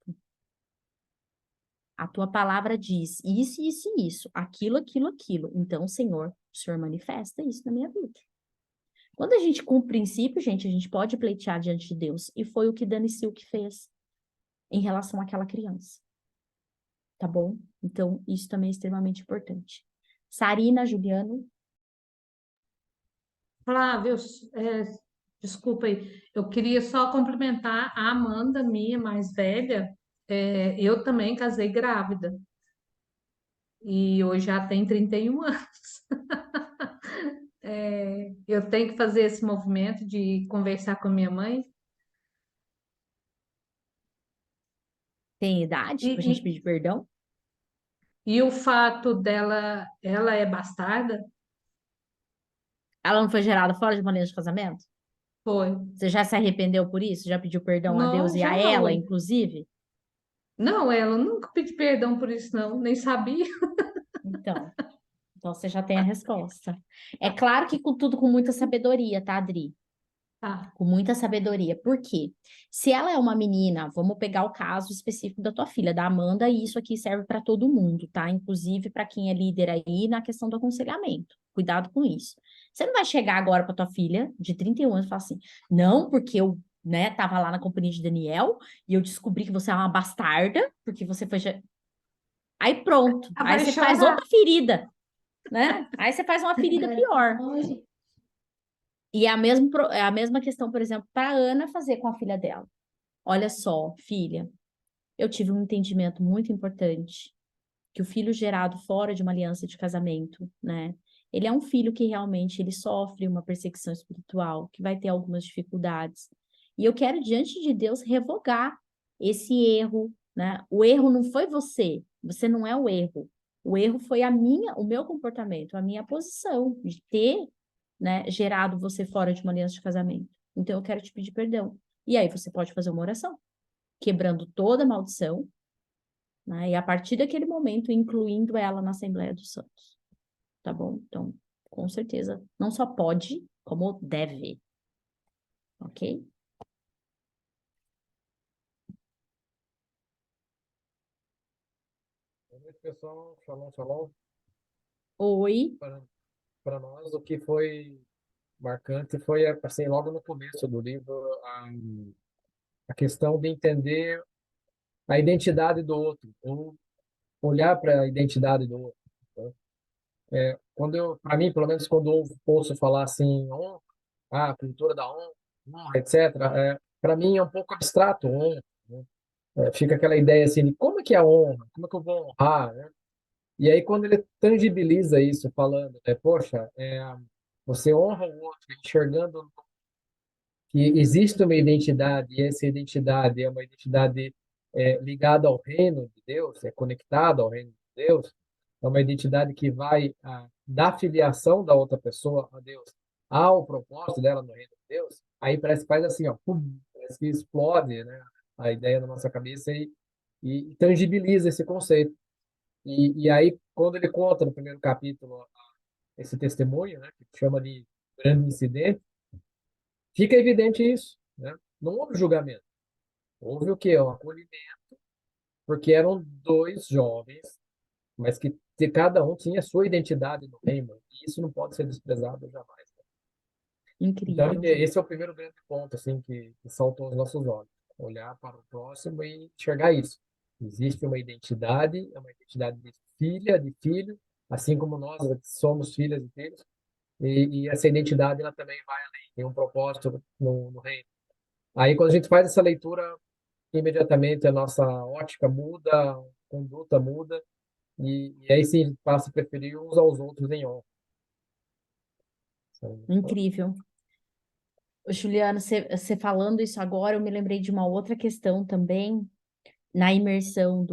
A tua palavra diz isso, isso e isso, aquilo, aquilo, aquilo. Então, Senhor, o Senhor manifesta isso na minha vida. Quando a gente cumpre o princípio, gente, a gente pode pleitear diante de Deus. E foi o que Dani Silk fez em relação àquela criança. Tá bom? Então, isso também é extremamente importante. Sarina, Juliano. Flávio, desculpa aí, eu queria só complementar a Amanda, minha mais velha. Eu também casei grávida e hoje já tem 31 anos. Eu tenho que fazer esse movimento de conversar com minha mãe. Tem idade E, pra gente e, pedir perdão? e o fato dela, ela é bastarda, Ela não foi gerada fora de uma aliança de casamento? foi. Você já se arrependeu por isso? Já pediu perdão a Deus Não, e a já, ela, ué. inclusive? Não, ela nunca pediu perdão por isso, não, nem sabia. Então, então você já tem a resposta. É claro que com tudo com muita sabedoria, tá, Adri? Tá, Com muita sabedoria. Por quê? Se ela é uma menina, vamos pegar o caso específico da tua filha, da Amanda, e isso aqui serve para todo mundo, tá? Inclusive para quem é líder aí na questão do aconselhamento. Cuidado com isso. Você não vai chegar agora para tua filha de 31 anos e falar assim: "Não, porque eu, né, tava lá na companhia de Daniel e eu descobri que você é uma bastarda, porque você foi Aí pronto. ela Aí vai você faz chorar. outra ferida, né? Aí você faz uma ferida pior. E é é a mesma questão, por exemplo, para a Ana fazer com a filha dela. Olha só, filha, eu tive um entendimento muito importante que o filho gerado fora de uma aliança de casamento, né? Ele é um filho que realmente ele sofre uma perseguição espiritual, que vai ter algumas dificuldades. E eu quero diante de Deus revogar esse erro, né? O erro não foi você, você não é o erro. O erro foi o meu comportamento, a minha posição de ter, né, gerado você fora de uma aliança de casamento. Então eu quero te pedir perdão. E aí você pode fazer uma oração, quebrando toda a maldição, né? E a partir daquele momento, incluindo ela na Assembleia dos Santos. Tá bom? Então, com certeza, não só pode, como deve. Ok? Boa noite, pessoal. Shalom, shalom. Oi. Para nós, o que foi marcante foi, assim, logo no começo do livro, a questão de entender a identidade do outro, ou olhar para a identidade do outro, né? Para mim, pelo menos, quando eu ouço falar assim, honra, a cultura da honra, etc., para mim é um pouco abstrato, honra, né? Fica aquela ideia assim, de como é que é a honra? Como é que eu vou honrar, né? E aí, quando ele tangibiliza isso, falando, poxa, você honra o outro, enxergando que existe uma identidade, e essa identidade é uma identidade ligada ao reino de Deus, é conectada ao reino de Deus, é uma identidade que vai da filiação da outra pessoa a Deus ao propósito dela no reino de Deus, aí parece que faz assim, ó, pum, parece que explode, né, a ideia na nossa cabeça e tangibiliza esse conceito. E aí, quando ele conta no primeiro capítulo esse testemunho, né, que chama de grande incidente, fica evidente isso, né? Não houve julgamento. Houve o quê? Um acolhimento, porque eram dois jovens, mas que cada um tinha sua identidade no reino. E isso não pode ser desprezado jamais. Então, Incrível. esse é o primeiro grande ponto assim que saltou aos nossos olhos. Olhar para o próximo e enxergar isso. Existe uma identidade, é uma identidade de filha, de filho, assim como nós somos filhas e filhos, e essa identidade ela também vai além, tem um propósito no reino. Aí, quando a gente faz essa leitura, imediatamente a nossa ótica muda, a conduta muda, e aí sim a gente passa a preferir uns aos outros em honra. Incrível. Ô, Juliana, você falando isso agora, eu me lembrei de uma outra questão também, na imersão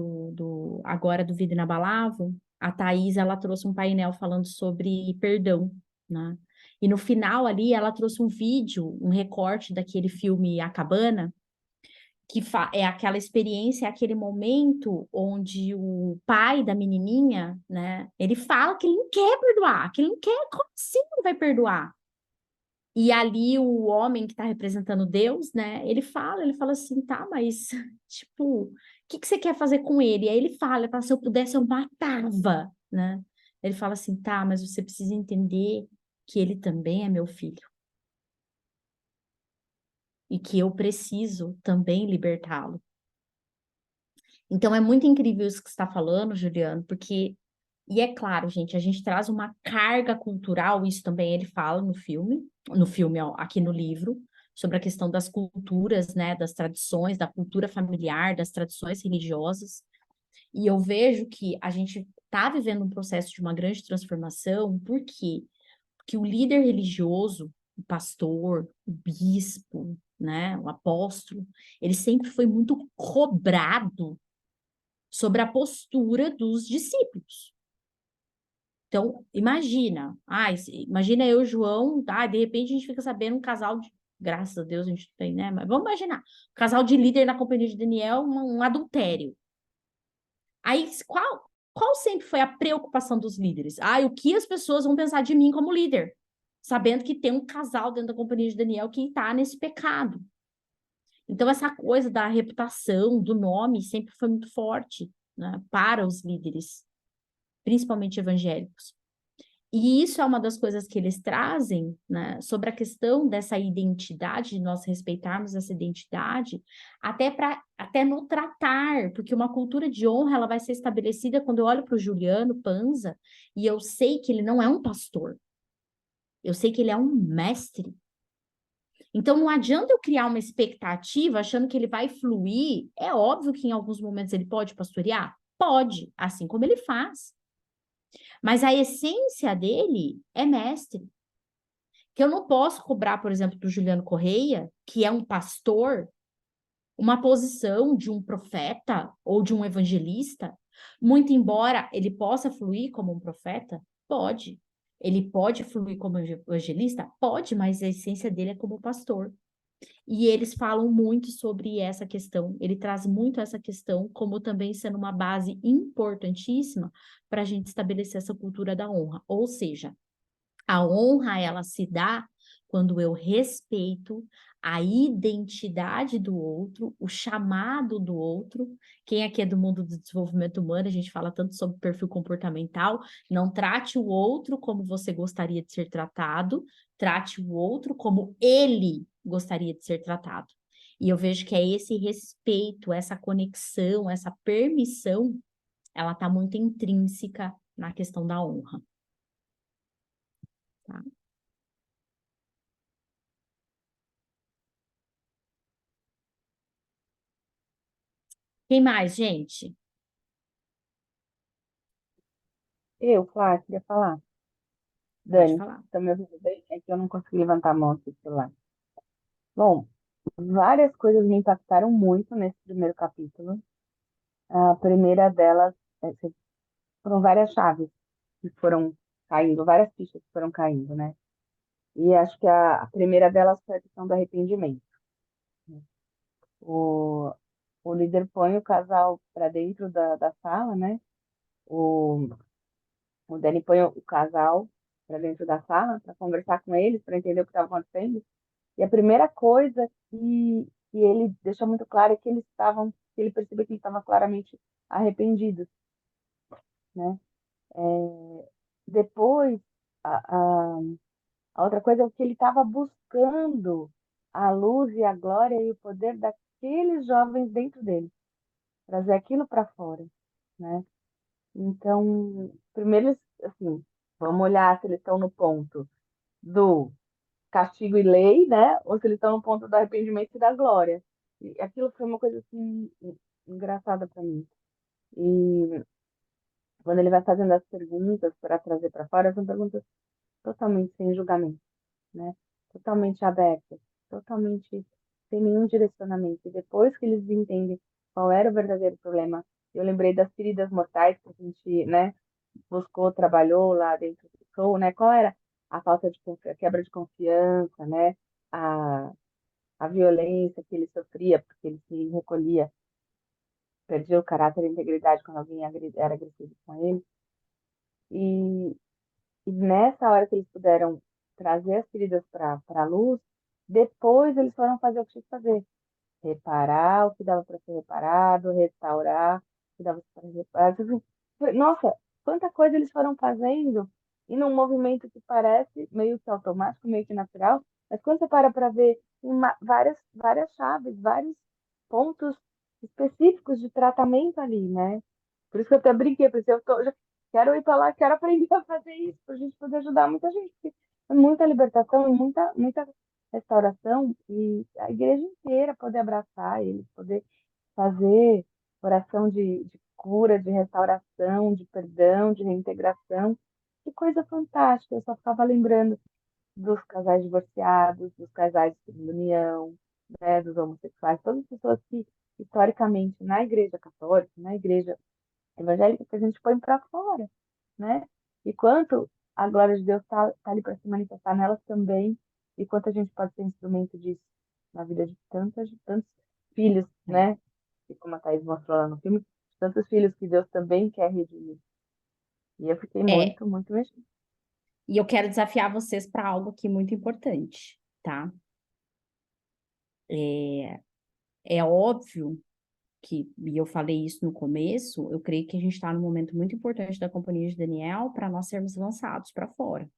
agora do Vida Inabalável, a Thaís, ela trouxe um painel falando sobre perdão, né? E no final ali, ela trouxe um vídeo, um recorte daquele filme A Cabana, que é aquela experiência, é aquele momento onde o pai da menininha, né, ele fala que ele não quer perdoar, que ele não quer, como assim não vai perdoar? E ali o homem que está representando Deus, né, ele fala assim, tá, mas, tipo, o que que você quer fazer com ele? E aí ele fala, se eu pudesse eu matava, né? Ele fala assim, tá, mas você precisa entender que ele também é meu filho. E que eu preciso também libertá-lo. Então é muito incrível isso que você está falando, Juliano, porque, e é claro, gente, a gente traz uma carga cultural, isso também ele fala no filme, ó, aqui no livro, sobre a questão das culturas, né, das tradições, da cultura familiar, das tradições religiosas. E eu vejo que a gente está vivendo um processo de uma grande transformação, por quê? Porque o líder religioso, o pastor, o bispo, né, o apóstolo, ele sempre foi muito cobrado sobre a postura dos discípulos. Então, imagina eu e o João, tá? De repente a gente fica sabendo um casal de, graças a Deus a gente não tem, né? Mas vamos imaginar, um casal de líder na companhia de Daniel, um adultério. Aí, qual sempre foi a preocupação dos líderes? O que as pessoas vão pensar de mim como líder? Sabendo que tem um casal dentro da companhia de Daniel que está nesse pecado. Então, essa coisa da reputação, do nome, sempre foi muito forte, né, para os líderes, principalmente evangélicos. E isso é uma das coisas que eles trazem, né, sobre a questão dessa identidade, de nós respeitarmos essa identidade, até no tratar, porque uma cultura de honra ela vai ser estabelecida quando eu olho para o Juliano Panza e eu sei que ele não é um pastor, eu sei que ele é um mestre. Então não adianta eu criar uma expectativa achando que ele vai fluir. É óbvio que em alguns momentos ele pode pastorear? Pode, assim como ele faz. Mas a essência dele é mestre. Que eu não posso cobrar, por exemplo, do Juliano Correia, que é um pastor, uma posição de um profeta ou de um evangelista, muito embora ele possa fluir como um profeta, pode. Ele pode fluir como evangelista? Pode, mas a essência dele é como pastor. E eles falam muito sobre essa questão, ele traz muito essa questão, como também sendo uma base importantíssima para a gente estabelecer essa cultura da honra. Ou seja, a honra, ela se dá quando eu respeito a identidade do outro, o chamado do outro. Quem aqui é do mundo do desenvolvimento humano, a gente fala tanto sobre perfil comportamental, não trate o outro como você gostaria de ser tratado, trate o outro como ele gostaria de ser tratado. E eu vejo que é esse respeito, essa conexão, essa permissão, ela está muito intrínseca na questão da honra. Tá? Quem mais, gente? Flávia, queria falar. Pode Dani, falar. tá me ouvindo bem? É que eu não consegui levantar a mão aqui do celular. Bom, várias coisas me impactaram muito nesse primeiro capítulo. A primeira delas foram várias chaves que foram caindo, várias fichas que foram caindo, né? E acho que a primeira delas foi a questão do arrependimento. O, o líder põe o casal para dentro da sala, né? O, o Danny põe o casal para dentro da sala para conversar com eles, para entender o que estava acontecendo. E a primeira coisa que ele deixa muito claro é que que ele percebeu que ele estava claramente arrependido, né? Depois, a, a, a outra coisa é que ele estava buscando a luz e a glória e o poder daqueles jovens dentro dele, trazer aquilo para fora, né? Então, primeiro, assim, vamos olhar se eles estão no ponto do castigo e lei, né? Ou se eles estão no ponto do arrependimento e da glória. E aquilo foi uma coisa assim engraçada para mim. E quando ele vai fazendo as perguntas para trazer para fora, são perguntas totalmente sem julgamento, né? Totalmente abertas, totalmente sem nenhum direcionamento. E depois que eles entendem qual era o verdadeiro problema, eu lembrei das feridas mortais que a gente, né, buscou, trabalhou lá dentro do show, né? Qual era a falta de a quebra de confiança, né? A, a violência que ele sofria, porque ele se recolhia, perdia o caráter e a integridade quando alguém era agressivo com ele. E, e nessa hora que eles puderam trazer as feridas para a luz, depois eles foram fazer o que tinha que fazer. Reparar o que dava para ser reparado, restaurar o que dava para ser reparado. Assim, nossa, quanta coisa eles foram fazendo e num movimento que parece meio que automático, meio que natural, mas quando você para ver várias chaves, vários pontos específicos de tratamento ali, né? Por isso que eu até brinquei, porque já quero ir para lá, quero aprender a fazer isso, para a gente poder ajudar muita gente, porque é muita libertação e muita restauração e a igreja inteira poder abraçar eles, poder fazer oração de cura, de restauração, de perdão, de reintegração. Que coisa fantástica! Eu só ficava lembrando dos casais divorciados, dos casais de segunda união, né, dos homossexuais, todas as pessoas que, historicamente, na igreja católica, na igreja evangélica, que a gente põe para fora, né? E quanto a glória de Deus está ali para se manifestar nelas também, e quanto a gente pode ser instrumento disso na vida de tantos filhos, né? E como a Thaís mostrou lá no filme, tantos filhos que Deus também quer redimir. E eu fiquei É, muito mexida. e eu quero desafiar vocês para algo aqui muito importante, tá? É óbvio que, e eu falei isso no começo, eu creio que a gente está num momento muito importante da Companhia de Daniel para nós sermos lançados para fora.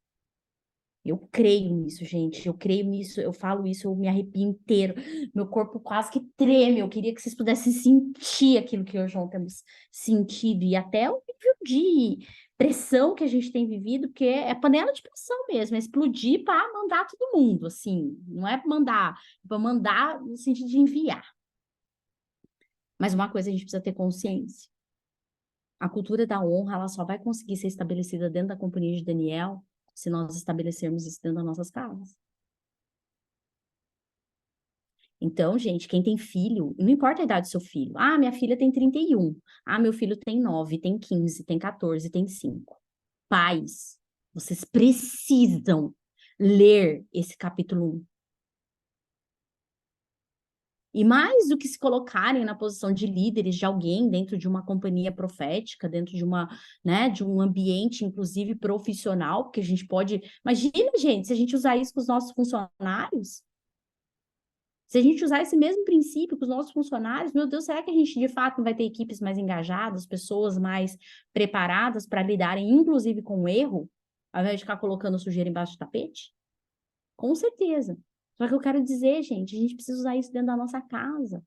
Eu creio nisso, gente. Eu creio nisso, eu falo isso, eu me arrepio inteiro. Meu corpo quase que treme. Eu queria que vocês pudessem sentir aquilo que eu e o João temos sentido. E até o nível de pressão que a gente tem vivido, porque é panela de pressão mesmo, é explodir para mandar todo mundo, assim. Não é para mandar no sentido de enviar. Mas uma coisa a gente precisa ter consciência. A cultura da honra, ela só vai conseguir ser estabelecida dentro da Companhia de Daniel se nós estabelecermos isso dentro das nossas casas. Então, gente, quem tem filho, não importa a idade do seu filho. Ah, minha filha tem 31. Ah, meu filho tem 9, tem 15, tem 14, tem 5. Pais, vocês precisam ler esse capítulo 1. E mais do que se colocarem na posição de líderes de alguém dentro de uma companhia profética, dentro de uma, né, de um ambiente, inclusive profissional, porque a gente pode. Imagina, gente, se a gente usar isso com os nossos funcionários. Se a gente usar esse mesmo princípio com os nossos funcionários, meu Deus, será que a gente de fato não vai ter equipes mais engajadas, pessoas mais preparadas para lidarem, inclusive, com o erro, ao invés de ficar colocando sujeira embaixo do tapete? Com certeza. Só que eu quero dizer, gente, a gente precisa usar isso dentro da nossa casa.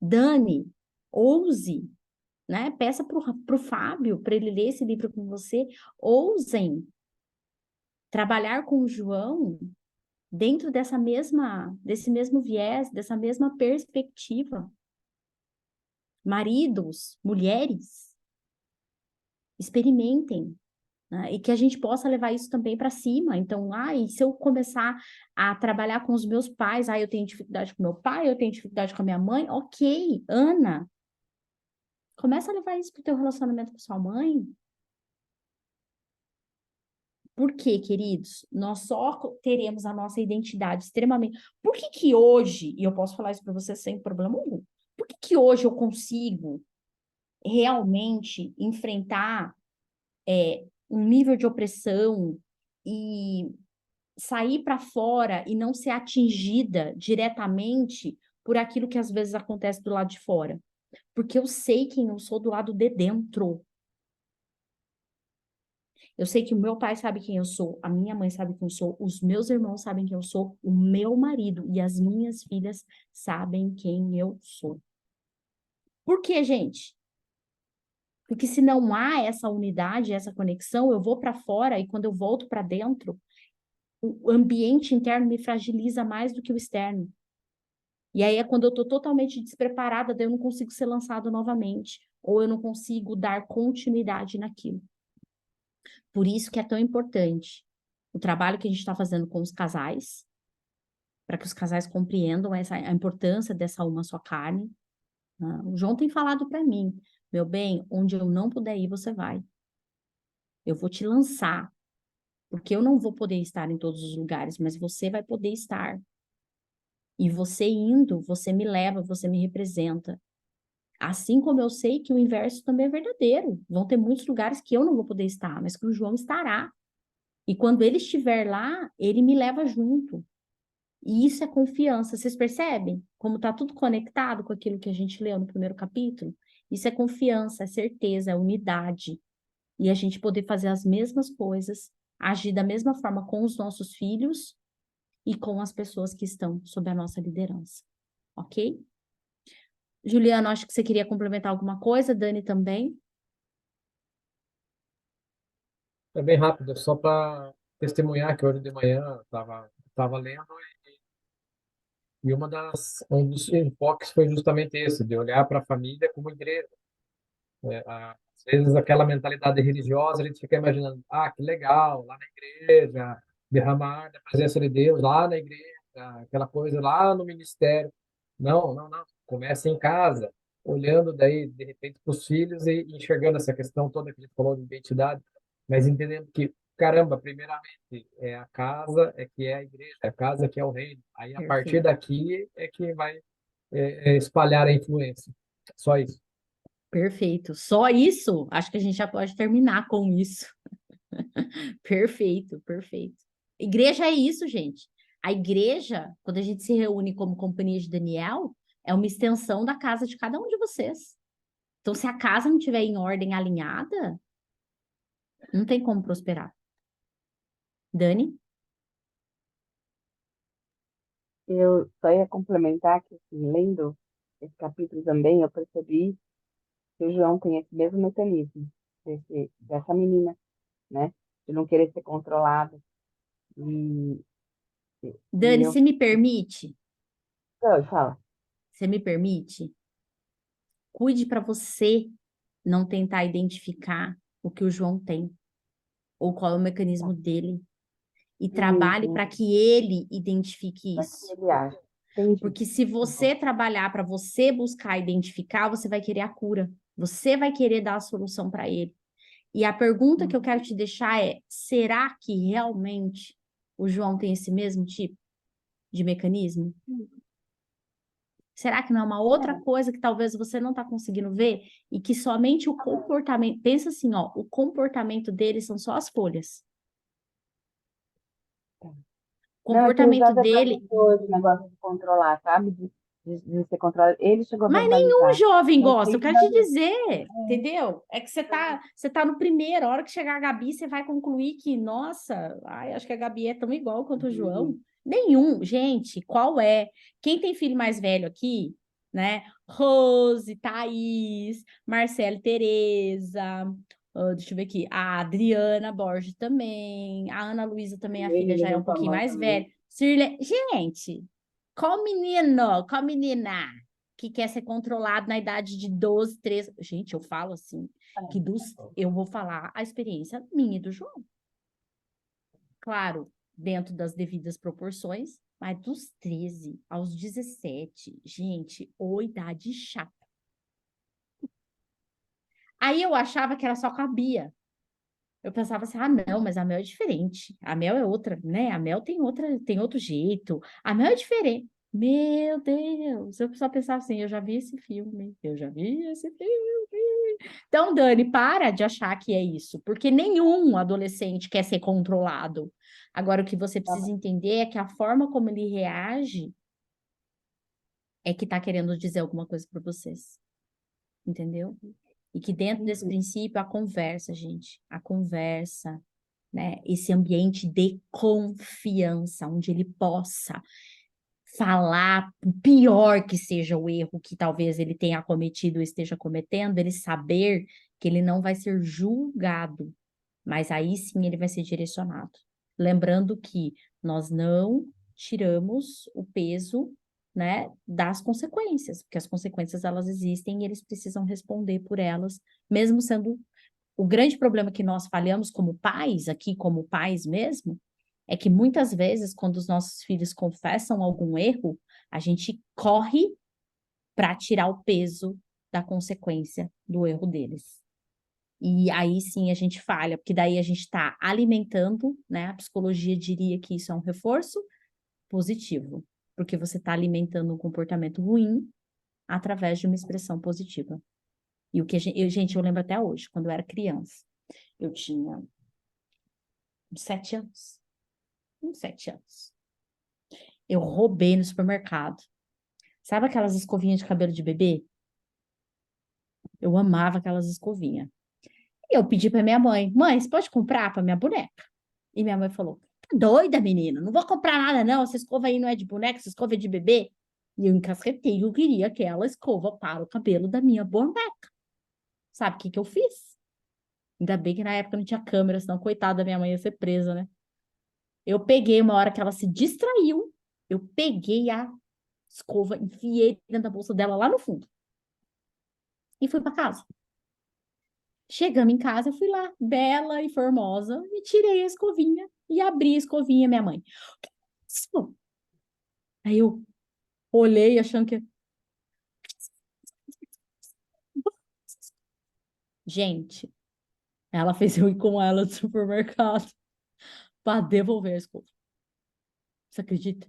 Dani, ouse, né? Peça para o Fábio, para ele ler esse livro com você. Ousem trabalhar com o João dentro desse mesmo viés, dessa mesma perspectiva. Maridos, mulheres, experimentem, né? E que a gente possa levar isso também para cima. Então, e se eu começar a trabalhar com os meus pais, eu tenho dificuldade com meu pai, eu tenho dificuldade com a minha mãe, ok, Ana, começa a levar isso para o teu relacionamento com sua mãe. Por quê, queridos? Nós só teremos a nossa identidade extremamente... Por que hoje, e eu posso falar isso para você sem problema algum, por que hoje eu consigo realmente enfrentar um nível de opressão e sair para fora e não ser atingida diretamente por aquilo que às vezes acontece do lado de fora? Porque eu sei quem eu sou do lado de dentro. Eu sei que o meu pai sabe quem eu sou, a minha mãe sabe quem eu sou, os meus irmãos sabem quem eu sou, o meu marido e as minhas filhas sabem quem eu sou. Por quê, gente? Porque se não há essa unidade, essa conexão, eu vou para fora e quando eu volto para dentro, o ambiente interno me fragiliza mais do que o externo. E aí é quando eu estou totalmente despreparada, daí eu não consigo ser lançado novamente, ou eu não consigo dar continuidade naquilo. Por isso que é tão importante o trabalho que a gente está fazendo com os casais, para que os casais compreendam a importância dessa uma só carne. O João tem falado para mim, meu bem, onde eu não puder ir, você vai. Eu vou te lançar, porque eu não vou poder estar em todos os lugares, mas você vai poder estar. E você indo, você me leva, você me representa. Assim como eu sei que o inverso também é verdadeiro. Vão ter muitos lugares que eu não vou poder estar, mas que o João estará. E quando ele estiver lá, ele me leva junto. E isso é confiança. Vocês percebem como está tudo conectado com aquilo que a gente leu no primeiro capítulo? Isso é confiança, é certeza, é unidade. E a gente poder fazer as mesmas coisas, agir da mesma forma com os nossos filhos e com as pessoas que estão sob a nossa liderança. Ok? Juliana, acho que você queria complementar alguma coisa, Dani também. É bem rápido, só para testemunhar que hoje de manhã eu estava lendo e um dos enfoques foi justamente esse, de olhar para a família como igreja. Às vezes aquela mentalidade religiosa, a gente fica imaginando, que legal, lá na igreja, derramar da presença de Deus lá na igreja, aquela coisa lá no ministério. Não, não, não. Começa em casa, olhando daí, de repente, para os filhos e enxergando essa questão toda que a gente falou de identidade, mas entendendo que, caramba, primeiramente, é a casa, é que é a igreja, é a casa que é o reino. Aí, a partir Perfeito. daqui, é que vai espalhar a influência. Só isso. Perfeito. Só isso? Acho que a gente já pode terminar com isso. Perfeito, perfeito. Igreja é isso, gente. A igreja, quando a gente se reúne como companhia de Daniel, é uma extensão da casa de cada um de vocês. Então, se a casa não estiver em ordem alinhada, não tem como prosperar. Dani? Eu só ia complementar que, assim, lendo esse capítulo também, eu percebi que o João tem esse mesmo mecanismo dessa menina, né? De não querer ser controlado. E, e Dani, eu... se me permite, Não, fala. você me permite? Cuide para você não tentar identificar o que o João tem, ou qual é o mecanismo dele. e trabalhe Isso, para que ele identifique para que isso. ele acha. Entendi. Porque se você trabalhar para você buscar identificar, você vai querer a cura. Você vai querer dar a solução para ele. E a pergunta que eu quero te deixar é: será que realmente o João tem esse mesmo tipo de mecanismo? Será que não é uma outra É, coisa que talvez você não está conseguindo ver e que somente o comportamento, pensa assim, ó, o comportamento dele são só as folhas. O não, é que ele já comportamento dele, verbalizou esse negócio de controlar, sabe? De ser controlado. Ele chegou a mas nenhum verbalizar. jovem Mas gosta, tem eu que quero dar. te dizer, entendeu? É que você tá no primeiro, a hora que chegar a Gabi, você vai concluir que, nossa, ai, acho que a Gabi é tão igual quanto o João. Nenhum, gente, qual é? Quem tem filho mais velho aqui, né? Rose, Thaís, Marcelo, Tereza, deixa eu ver aqui, a Adriana Borges também, a Ana Luísa também, a filha já é um pouquinho mais velha. Cirle... Gente, qual menina que quer ser controlado na idade de 12, 13? Gente, eu falo assim, eu vou falar a experiência minha e do João. Claro, dentro das devidas proporções, mas dos 13 aos 17, gente, ou idade chata. Aí eu achava que era só com a Bia. Eu pensava assim, ah, não, mas a Mel é diferente. A Mel é outra, né? A Mel tem outro jeito. A Mel é diferente. Meu Deus, eu só pensava assim, eu já vi esse filme, eu já vi esse filme. Então, Dani, para de achar que é isso, porque nenhum adolescente quer ser controlado. Agora, o que você precisa entender é que a forma como ele reage é que tá querendo dizer alguma coisa para vocês, entendeu? E que dentro desse princípio, a conversa, gente, a conversa, né? Esse ambiente de confiança, onde ele possa falar, o pior que seja o erro que talvez ele tenha cometido ou esteja cometendo, ele saber que ele não vai ser julgado, mas aí sim ele vai ser direcionado. Lembrando que nós não tiramos o peso, né, das consequências, porque as consequências elas existem e eles precisam responder por elas, mesmo sendo o grande problema que nós falhamos como pais, aqui como pais mesmo, é que muitas vezes, quando os nossos filhos confessam algum erro, a gente corre para tirar o peso da consequência do erro deles. E aí sim a gente falha, porque daí a gente está alimentando, né? A psicologia diria que isso é um reforço positivo, porque você está alimentando um comportamento ruim através de uma expressão positiva. E o que gente, eu lembro até hoje, quando eu era criança, eu tinha uns 7 anos. Uns 7 anos. Eu roubei no supermercado. Sabe aquelas escovinhas de cabelo de bebê? Eu amava aquelas escovinhas. E eu pedi para minha mãe: mãe, você pode comprar para minha boneca? E minha mãe falou: tá doida, menina? Não vou comprar nada, não. Essa escova aí não é de boneca, essa escova é de bebê. E eu encasquetei, eu queria aquela escova para o cabelo da minha boneca. Sabe o que que eu fiz? Ainda bem que na época não tinha câmera, senão, coitada da minha mãe ia ser presa, né? Eu peguei uma hora que ela se distraiu, eu peguei a escova, enfiei dentro da bolsa dela lá no fundo e fui para casa. Chegando em casa, eu fui lá, bela e formosa, e tirei a escovinha e abri a escovinha, minha mãe. "O que é isso?" Aí eu olhei achando que. Gente, ela fez eu ir com ela no supermercado para devolver a escova. Você acredita?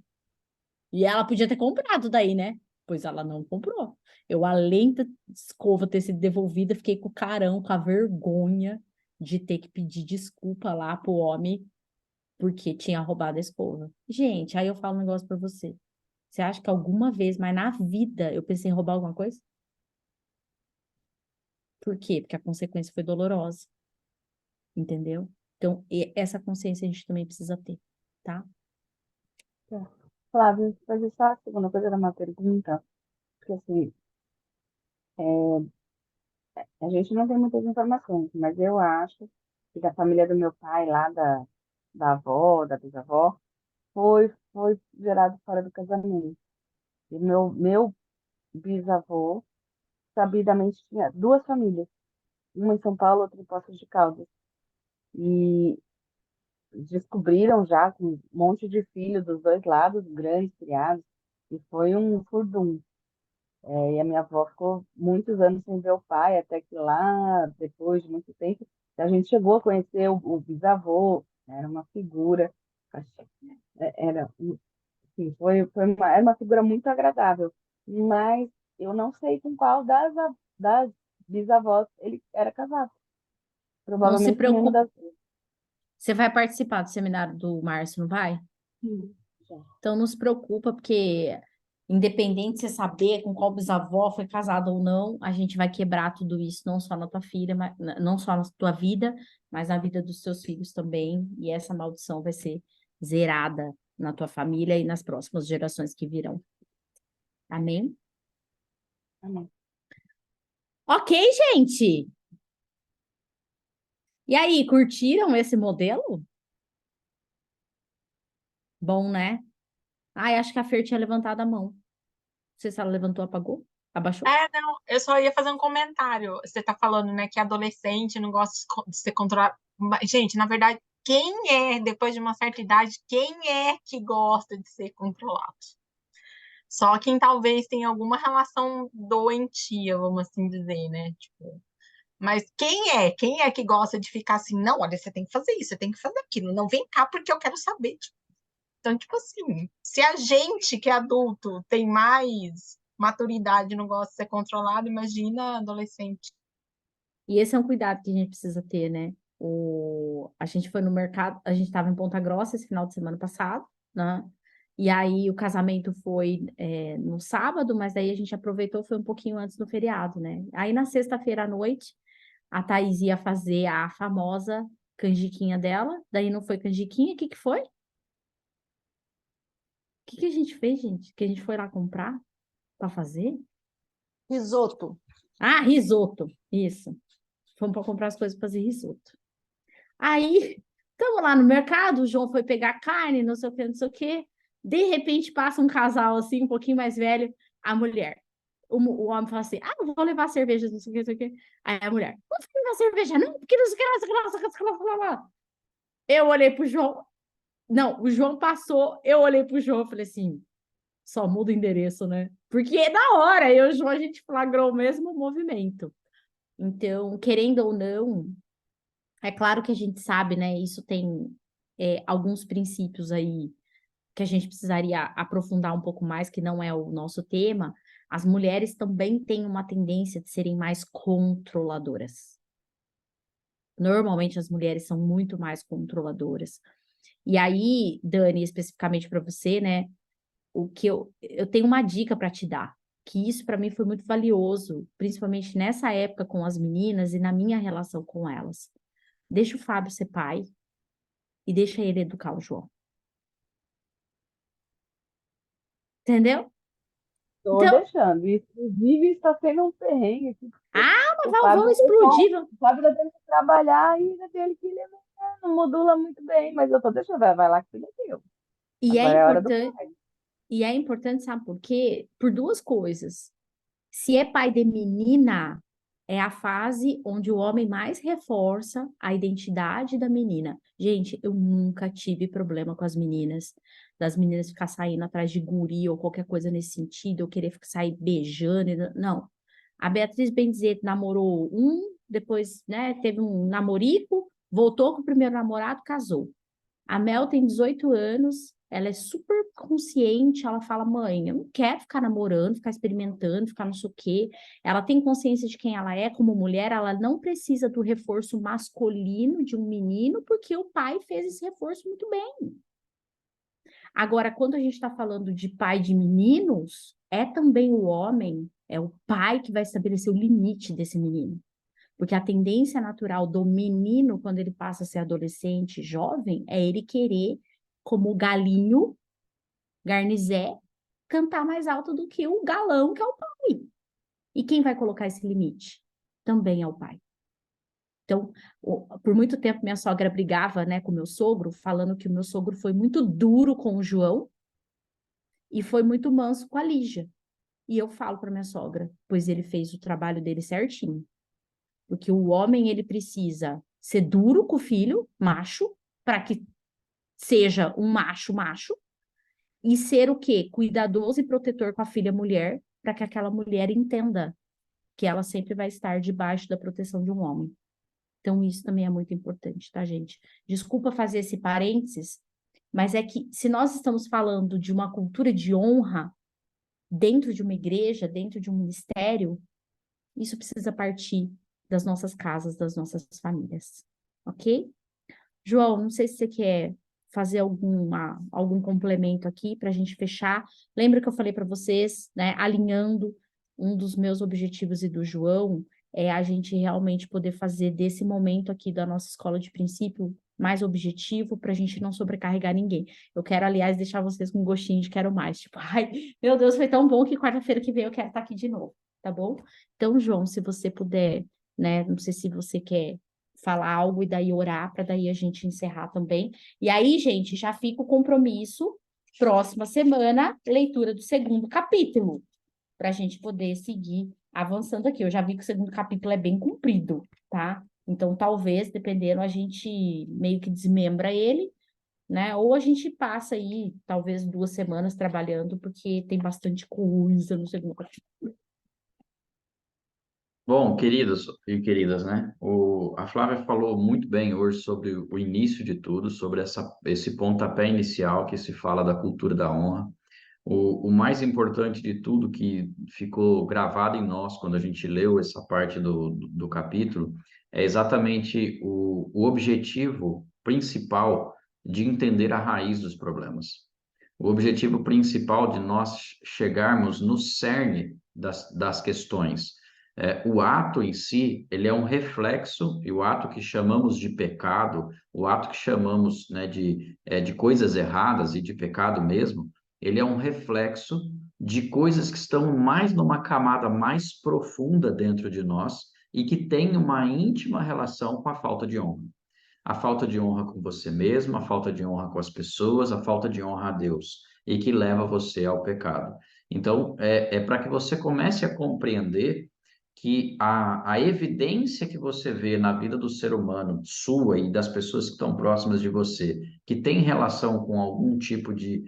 E ela podia ter comprado daí, né? Pois ela não comprou. Eu, além da escova ter sido devolvida, fiquei com o carão, com a vergonha de ter que pedir desculpa lá pro homem porque tinha roubado a escova. Gente, aí eu falo um negócio pra você. Você acha que alguma vez, mas na vida, eu pensei em roubar alguma coisa? Por quê? Porque a consequência foi dolorosa, entendeu? Então, essa consciência a gente também precisa ter, tá? Flávio, fazer só a segunda coisa era uma pergunta, porque assim, a gente não tem muitas informações, mas eu acho que da família do meu pai, lá da avó, da bisavó, foi gerado fora do casamento. E meu bisavô, sabidamente, tinha duas famílias, uma em São Paulo, outra em Poços de Caldas. E descobriram já com um monte de filho dos dois lados, grandes, criados, e foi um furdum. E a minha avó ficou muitos anos sem ver o pai, até que lá, depois de muito tempo, a gente chegou a conhecer o bisavô, era uma figura, era, assim, era uma figura muito agradável, mas eu não sei com qual das bisavós ele era casado, Não se provavelmente nenhuma preocupe. das duas. Você vai participar do seminário do Márcio, não vai? Já. Então não se preocupa, porque independente de você saber com qual bisavó foi casado ou não, a gente vai quebrar tudo isso, não só na tua filha, não só na tua vida, mas na vida dos teus filhos também. E essa maldição vai ser zerada na tua família e nas próximas gerações que virão. Amém? Amém. Ok, gente. E aí, curtiram esse modelo? Bom, né? Ai, acho que a Fer tinha levantado a mão. Não sei se ela levantou, apagou, abaixou. Não, eu só ia fazer um comentário. Você tá falando, né, que adolescente não gosta de ser controlado. Gente, na verdade, depois de uma certa idade, quem é que gosta de ser controlado? Só quem talvez tenha alguma relação doentia, vamos assim dizer, né? Tipo, mas Quem é que gosta de ficar assim, não, olha, você tem que fazer isso, você tem que fazer aquilo, não vem cá porque eu quero saber. Então, tipo assim, se a gente que é adulto tem mais maturidade e não gosta de ser controlado, imagina adolescente. E esse é um cuidado que a gente precisa ter, né? A gente foi no mercado, a gente estava em Ponta Grossa esse final de semana passado, né? E aí o casamento foi no sábado, mas daí a gente aproveitou, foi um pouquinho antes do feriado, né? Aí na sexta-feira à noite, a Thaís ia fazer a famosa canjiquinha dela, daí não foi canjiquinha, o que que foi? O que que a gente fez, gente? Que a gente foi lá comprar para fazer? Risoto. Ah, risoto, isso. Fomos para comprar as coisas para fazer risoto. Aí, estamos lá no mercado, o João foi pegar carne, não sei o que, não sei o que. De repente, passa um casal assim, um pouquinho mais velho, a mulher. O homem fala assim, eu vou levar cerveja, não sei o que, não sei o que. Aí a mulher, não vou levar cerveja, não, porque não sei o que, não sei o que, não sei o que, não sei o que. Eu olhei pro João, não, o João passou, eu olhei pro João e falei assim, só muda o endereço, né? Porque na hora, eu e o João, a gente flagrou o mesmo movimento. Então, querendo ou não, é claro que a gente sabe, né? Isso tem alguns princípios aí que a gente precisaria aprofundar um pouco mais, que não é o nosso tema. As mulheres também têm uma tendência de serem mais controladoras. Normalmente as mulheres são muito mais controladoras. E aí, Dani, especificamente para você, né? O que eu tenho uma dica para te dar, que isso para mim foi muito valioso, principalmente nessa época com as meninas e na minha relação com elas. Deixa o Fábio ser pai e deixa ele educar o João. Entendeu? Estou Então, deixando. Inclusive, está sendo um perrengue aqui. mas O vão Fábio explodir. o Fábio está tendo que trabalhar e ainda dele que ele não modula muito bem, mas eu estou deixando. Vai lá que filho é teu. E é Agora é a hora do importante, pai. sabe por quê? Por duas coisas. Se é pai de menina, é a fase onde o homem mais reforça a identidade da menina. Gente, eu nunca tive problema com as meninas, das meninas ficar saindo atrás de guri ou qualquer coisa nesse sentido, ou querer sair beijando. Não. A Beatriz Benzeto namorou depois, né, teve um namorico, voltou com o primeiro namorado, casou. A Mel tem 18 anos, ela é super consciente, ela fala, mãe, eu não quero ficar namorando, ficar experimentando, ficar não sei o quê. Ela tem consciência de quem ela é como mulher, ela não precisa do reforço masculino de um menino, porque o pai fez esse reforço muito bem. Agora, quando a gente está falando de pai de meninos, é também o homem, é o pai que vai estabelecer o limite desse menino. Porque a tendência natural do menino, quando ele passa a ser adolescente, jovem, é ele querer, como o galinho, garnizé, cantar mais alto do que o galão, que é o pai. E quem vai colocar esse limite? Também é o pai. Então, por muito tempo, minha sogra brigava, né, com o meu sogro, falando que o meu sogro foi muito duro com o João e foi muito manso com a Lígia. E eu falo para minha sogra, pois ele fez o trabalho dele certinho. Porque o homem, ele precisa ser duro com o filho, macho, para que seja um macho, e ser o quê? Cuidadoso e protetor com a filha mulher, para que aquela mulher entenda que ela sempre vai estar debaixo da proteção de um homem. Então, isso também é muito importante, tá, gente? Desculpa fazer esse parênteses, mas é que se nós estamos falando de uma cultura de honra dentro de uma igreja, dentro de um ministério, isso precisa partir das nossas casas, das nossas famílias, ok? João, não sei se você quer fazer algum complemento aqui para a gente fechar. Lembra que eu falei para vocês, né, alinhando um dos meus objetivos e do João, é a gente realmente poder fazer desse momento aqui da nossa escola de princípio mais objetivo para a gente não sobrecarregar ninguém. Eu quero, aliás, deixar vocês com um gostinho de quero mais. Tipo, ai, meu Deus, foi tão bom que quarta-feira que vem eu quero estar aqui de novo, tá bom? Então, João, se você puder, né, não sei se você quer falar algo e daí orar para daí a gente encerrar também. E aí, gente, já fica o compromisso, próxima semana, leitura do segundo capítulo, para a gente poder seguir avançando aqui. Eu já vi que o segundo capítulo é bem comprido, tá? Então, talvez, dependendo, a gente meio que desmembra ele, né? Ou a gente passa aí, talvez, 2 semanas trabalhando, porque tem bastante coisa no segundo capítulo. Bom, queridos e queridas, né? A Flávia falou muito bem hoje sobre o início de tudo, sobre esse pontapé inicial que se fala da cultura da honra. O mais importante de tudo que ficou gravado em nós quando a gente leu essa parte do capítulo é exatamente o objetivo principal de entender a raiz dos problemas. O objetivo principal de nós chegarmos no cerne das questões. O ato em si, ele é um reflexo, e o ato que chamamos de pecado, o ato que chamamos, né, de coisas erradas e de pecado mesmo, ele é um reflexo de coisas que estão mais numa camada mais profunda dentro de nós e que tem uma íntima relação com a falta de honra. A falta de honra com você mesmo, a falta de honra com as pessoas, a falta de honra a Deus, e que leva você ao pecado. Então, é para que você comece a compreender que a evidência que você vê na vida do ser humano, sua e das pessoas que estão próximas de você, que tem relação com algum tipo de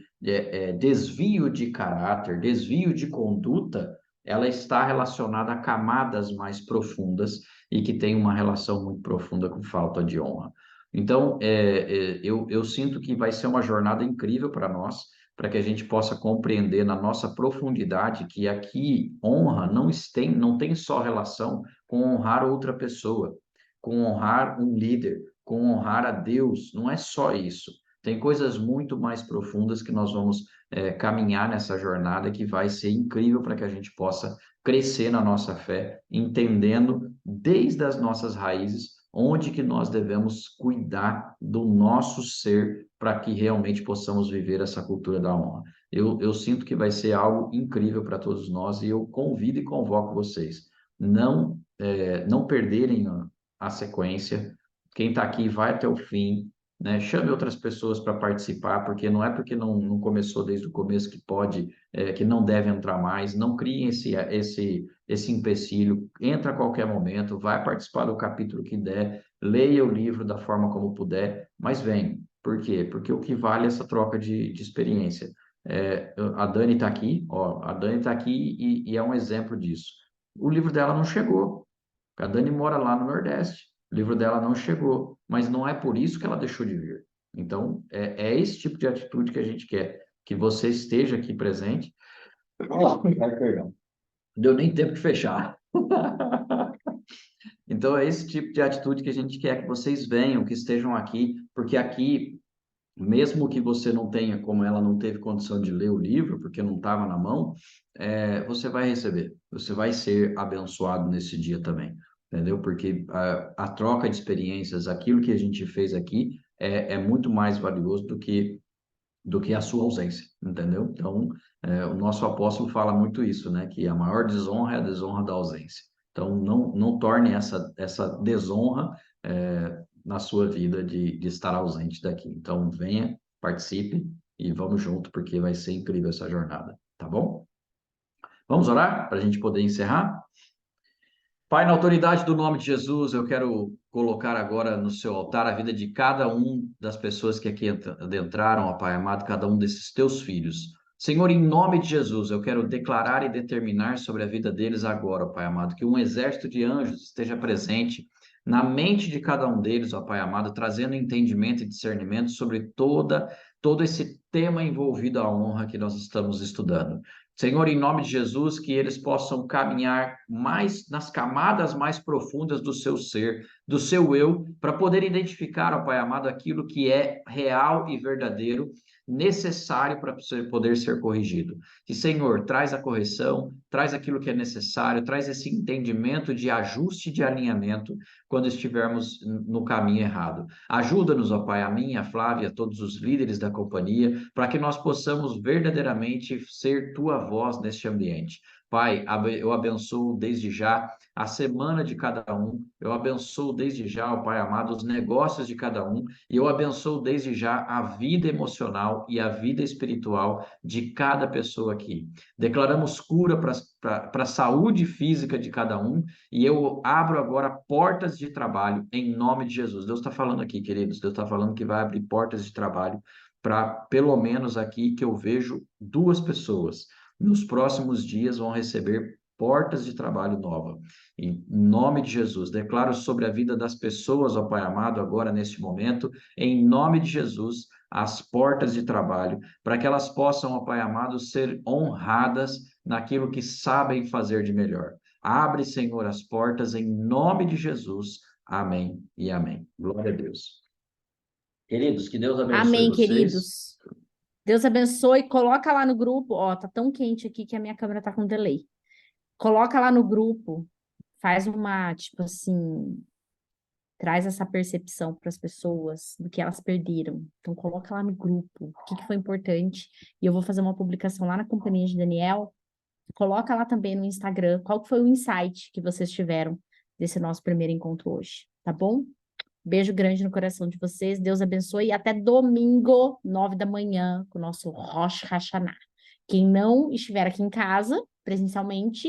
desvio de caráter, desvio de conduta, ela está relacionada a camadas mais profundas e que tem uma relação muito profunda com falta de honra. Então, eu sinto que vai ser uma jornada incrível para nós, para que a gente possa compreender na nossa profundidade que aqui honra não tem só relação com honrar outra pessoa, com honrar um líder, com honrar a Deus, não é só isso. Tem coisas muito mais profundas que nós vamos caminhar nessa jornada que vai ser incrível para que a gente possa crescer na nossa fé, entendendo desde as nossas raízes onde que nós devemos cuidar do nosso ser para que realmente possamos viver essa cultura da honra. Eu sinto que vai ser algo incrível para todos nós e eu convido e convoco vocês. Não perderem a sequência. Quem está aqui vai até o fim, né? Chame outras pessoas para participar, porque não é porque não começou desde o começo que que não deve entrar mais. Não criem esse empecilho. Entra a qualquer momento, vai participar do capítulo que der, leia o livro da forma como puder, mas vem. Por quê? Porque o que vale é essa troca de experiência. A Dani está aqui, ó, a Dani está aqui e é um exemplo disso. O livro dela não chegou. A Dani mora lá no Nordeste. O livro dela não chegou, mas não é por isso que ela deixou de vir. Então, é esse tipo de atitude que a gente quer, que você esteja aqui presente. Ai, perdão. Não deu nem tempo de fechar. Então, é esse tipo de atitude que a gente quer que vocês venham, que estejam aqui, porque aqui, mesmo que você não tenha, como ela não teve condição de ler o livro, porque não estava na mão, você vai receber, você vai ser abençoado nesse dia também, entendeu? Porque a troca de experiências, aquilo que a gente fez aqui, é muito mais valioso do que a sua ausência, entendeu? Então, o nosso apóstolo fala muito isso, né? Que a maior desonra é a desonra da ausência. Então, não torne essa desonra na sua vida de estar ausente daqui. Então, venha, participe e vamos junto, porque vai ser incrível essa jornada, tá bom? Vamos orar para a gente poder encerrar? Pai, na autoridade do nome de Jesus, eu quero colocar agora no seu altar a vida de cada um das pessoas que aqui adentraram, ó Pai amado, cada um desses teus filhos. Senhor, em nome de Jesus, eu quero declarar e determinar sobre a vida deles agora, ó Pai amado, que um exército de anjos esteja presente na mente de cada um deles, ó Pai amado, trazendo entendimento e discernimento sobre todo esse tema envolvido à honra que nós estamos estudando. Senhor, em nome de Jesus, que eles possam caminhar mais nas camadas mais profundas do seu ser, do seu eu, para poder identificar, ó Pai amado, aquilo que é real e verdadeiro, necessário para poder ser corrigido. E, Senhor, traz a correção, traz aquilo que é necessário, traz esse entendimento de ajuste de alinhamento quando estivermos no caminho errado. Ajuda-nos, ó Pai, a mim, a Flávia, a todos os líderes da companhia, para que nós possamos verdadeiramente ser tua voz neste ambiente. Pai, eu abençoo desde já a semana de cada um, eu abençoo desde já, ó Pai amado, os negócios de cada um, e eu abençoo desde já a vida emocional e a vida espiritual de cada pessoa aqui. Declaramos cura para a saúde física de cada um, e eu abro agora portas de trabalho em nome de Jesus. Deus está falando aqui, queridos, Deus está falando que vai abrir portas de trabalho para, pelo menos aqui, que eu vejo 2 pessoas. Nos próximos dias vão receber portas de trabalho nova. Em nome de Jesus, declaro sobre a vida das pessoas, ó Pai amado, agora neste momento, em nome de Jesus, as portas de trabalho, para que elas possam, ó Pai amado, ser honradas naquilo que sabem fazer de melhor. Abre, Senhor, as portas em nome de Jesus. Amém e amém. Glória a Deus. Queridos, que Deus abençoe Amém, vocês. queridos. Deus abençoe. Coloca lá no grupo. Ó, tá tão quente aqui que a minha câmera tá com delay. Coloca lá no grupo. Faz uma, tipo assim, traz essa percepção para as pessoas do que elas perderam. Então, coloca lá no grupo o que foi importante. E eu vou fazer uma publicação lá na Companhia de Daniel. Coloca lá também no Instagram qual foi o insight que vocês tiveram desse nosso primeiro encontro hoje, tá bom? Beijo grande no coração de vocês. Deus abençoe. E até domingo, 9 da manhã, com o nosso Rosh Hashanah. Quem não estiver aqui em casa, presencialmente,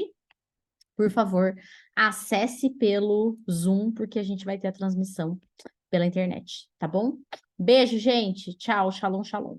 por favor, acesse pelo Zoom, porque a gente vai ter a transmissão pela internet, tá bom? Beijo, gente. Tchau. Shalom, shalom.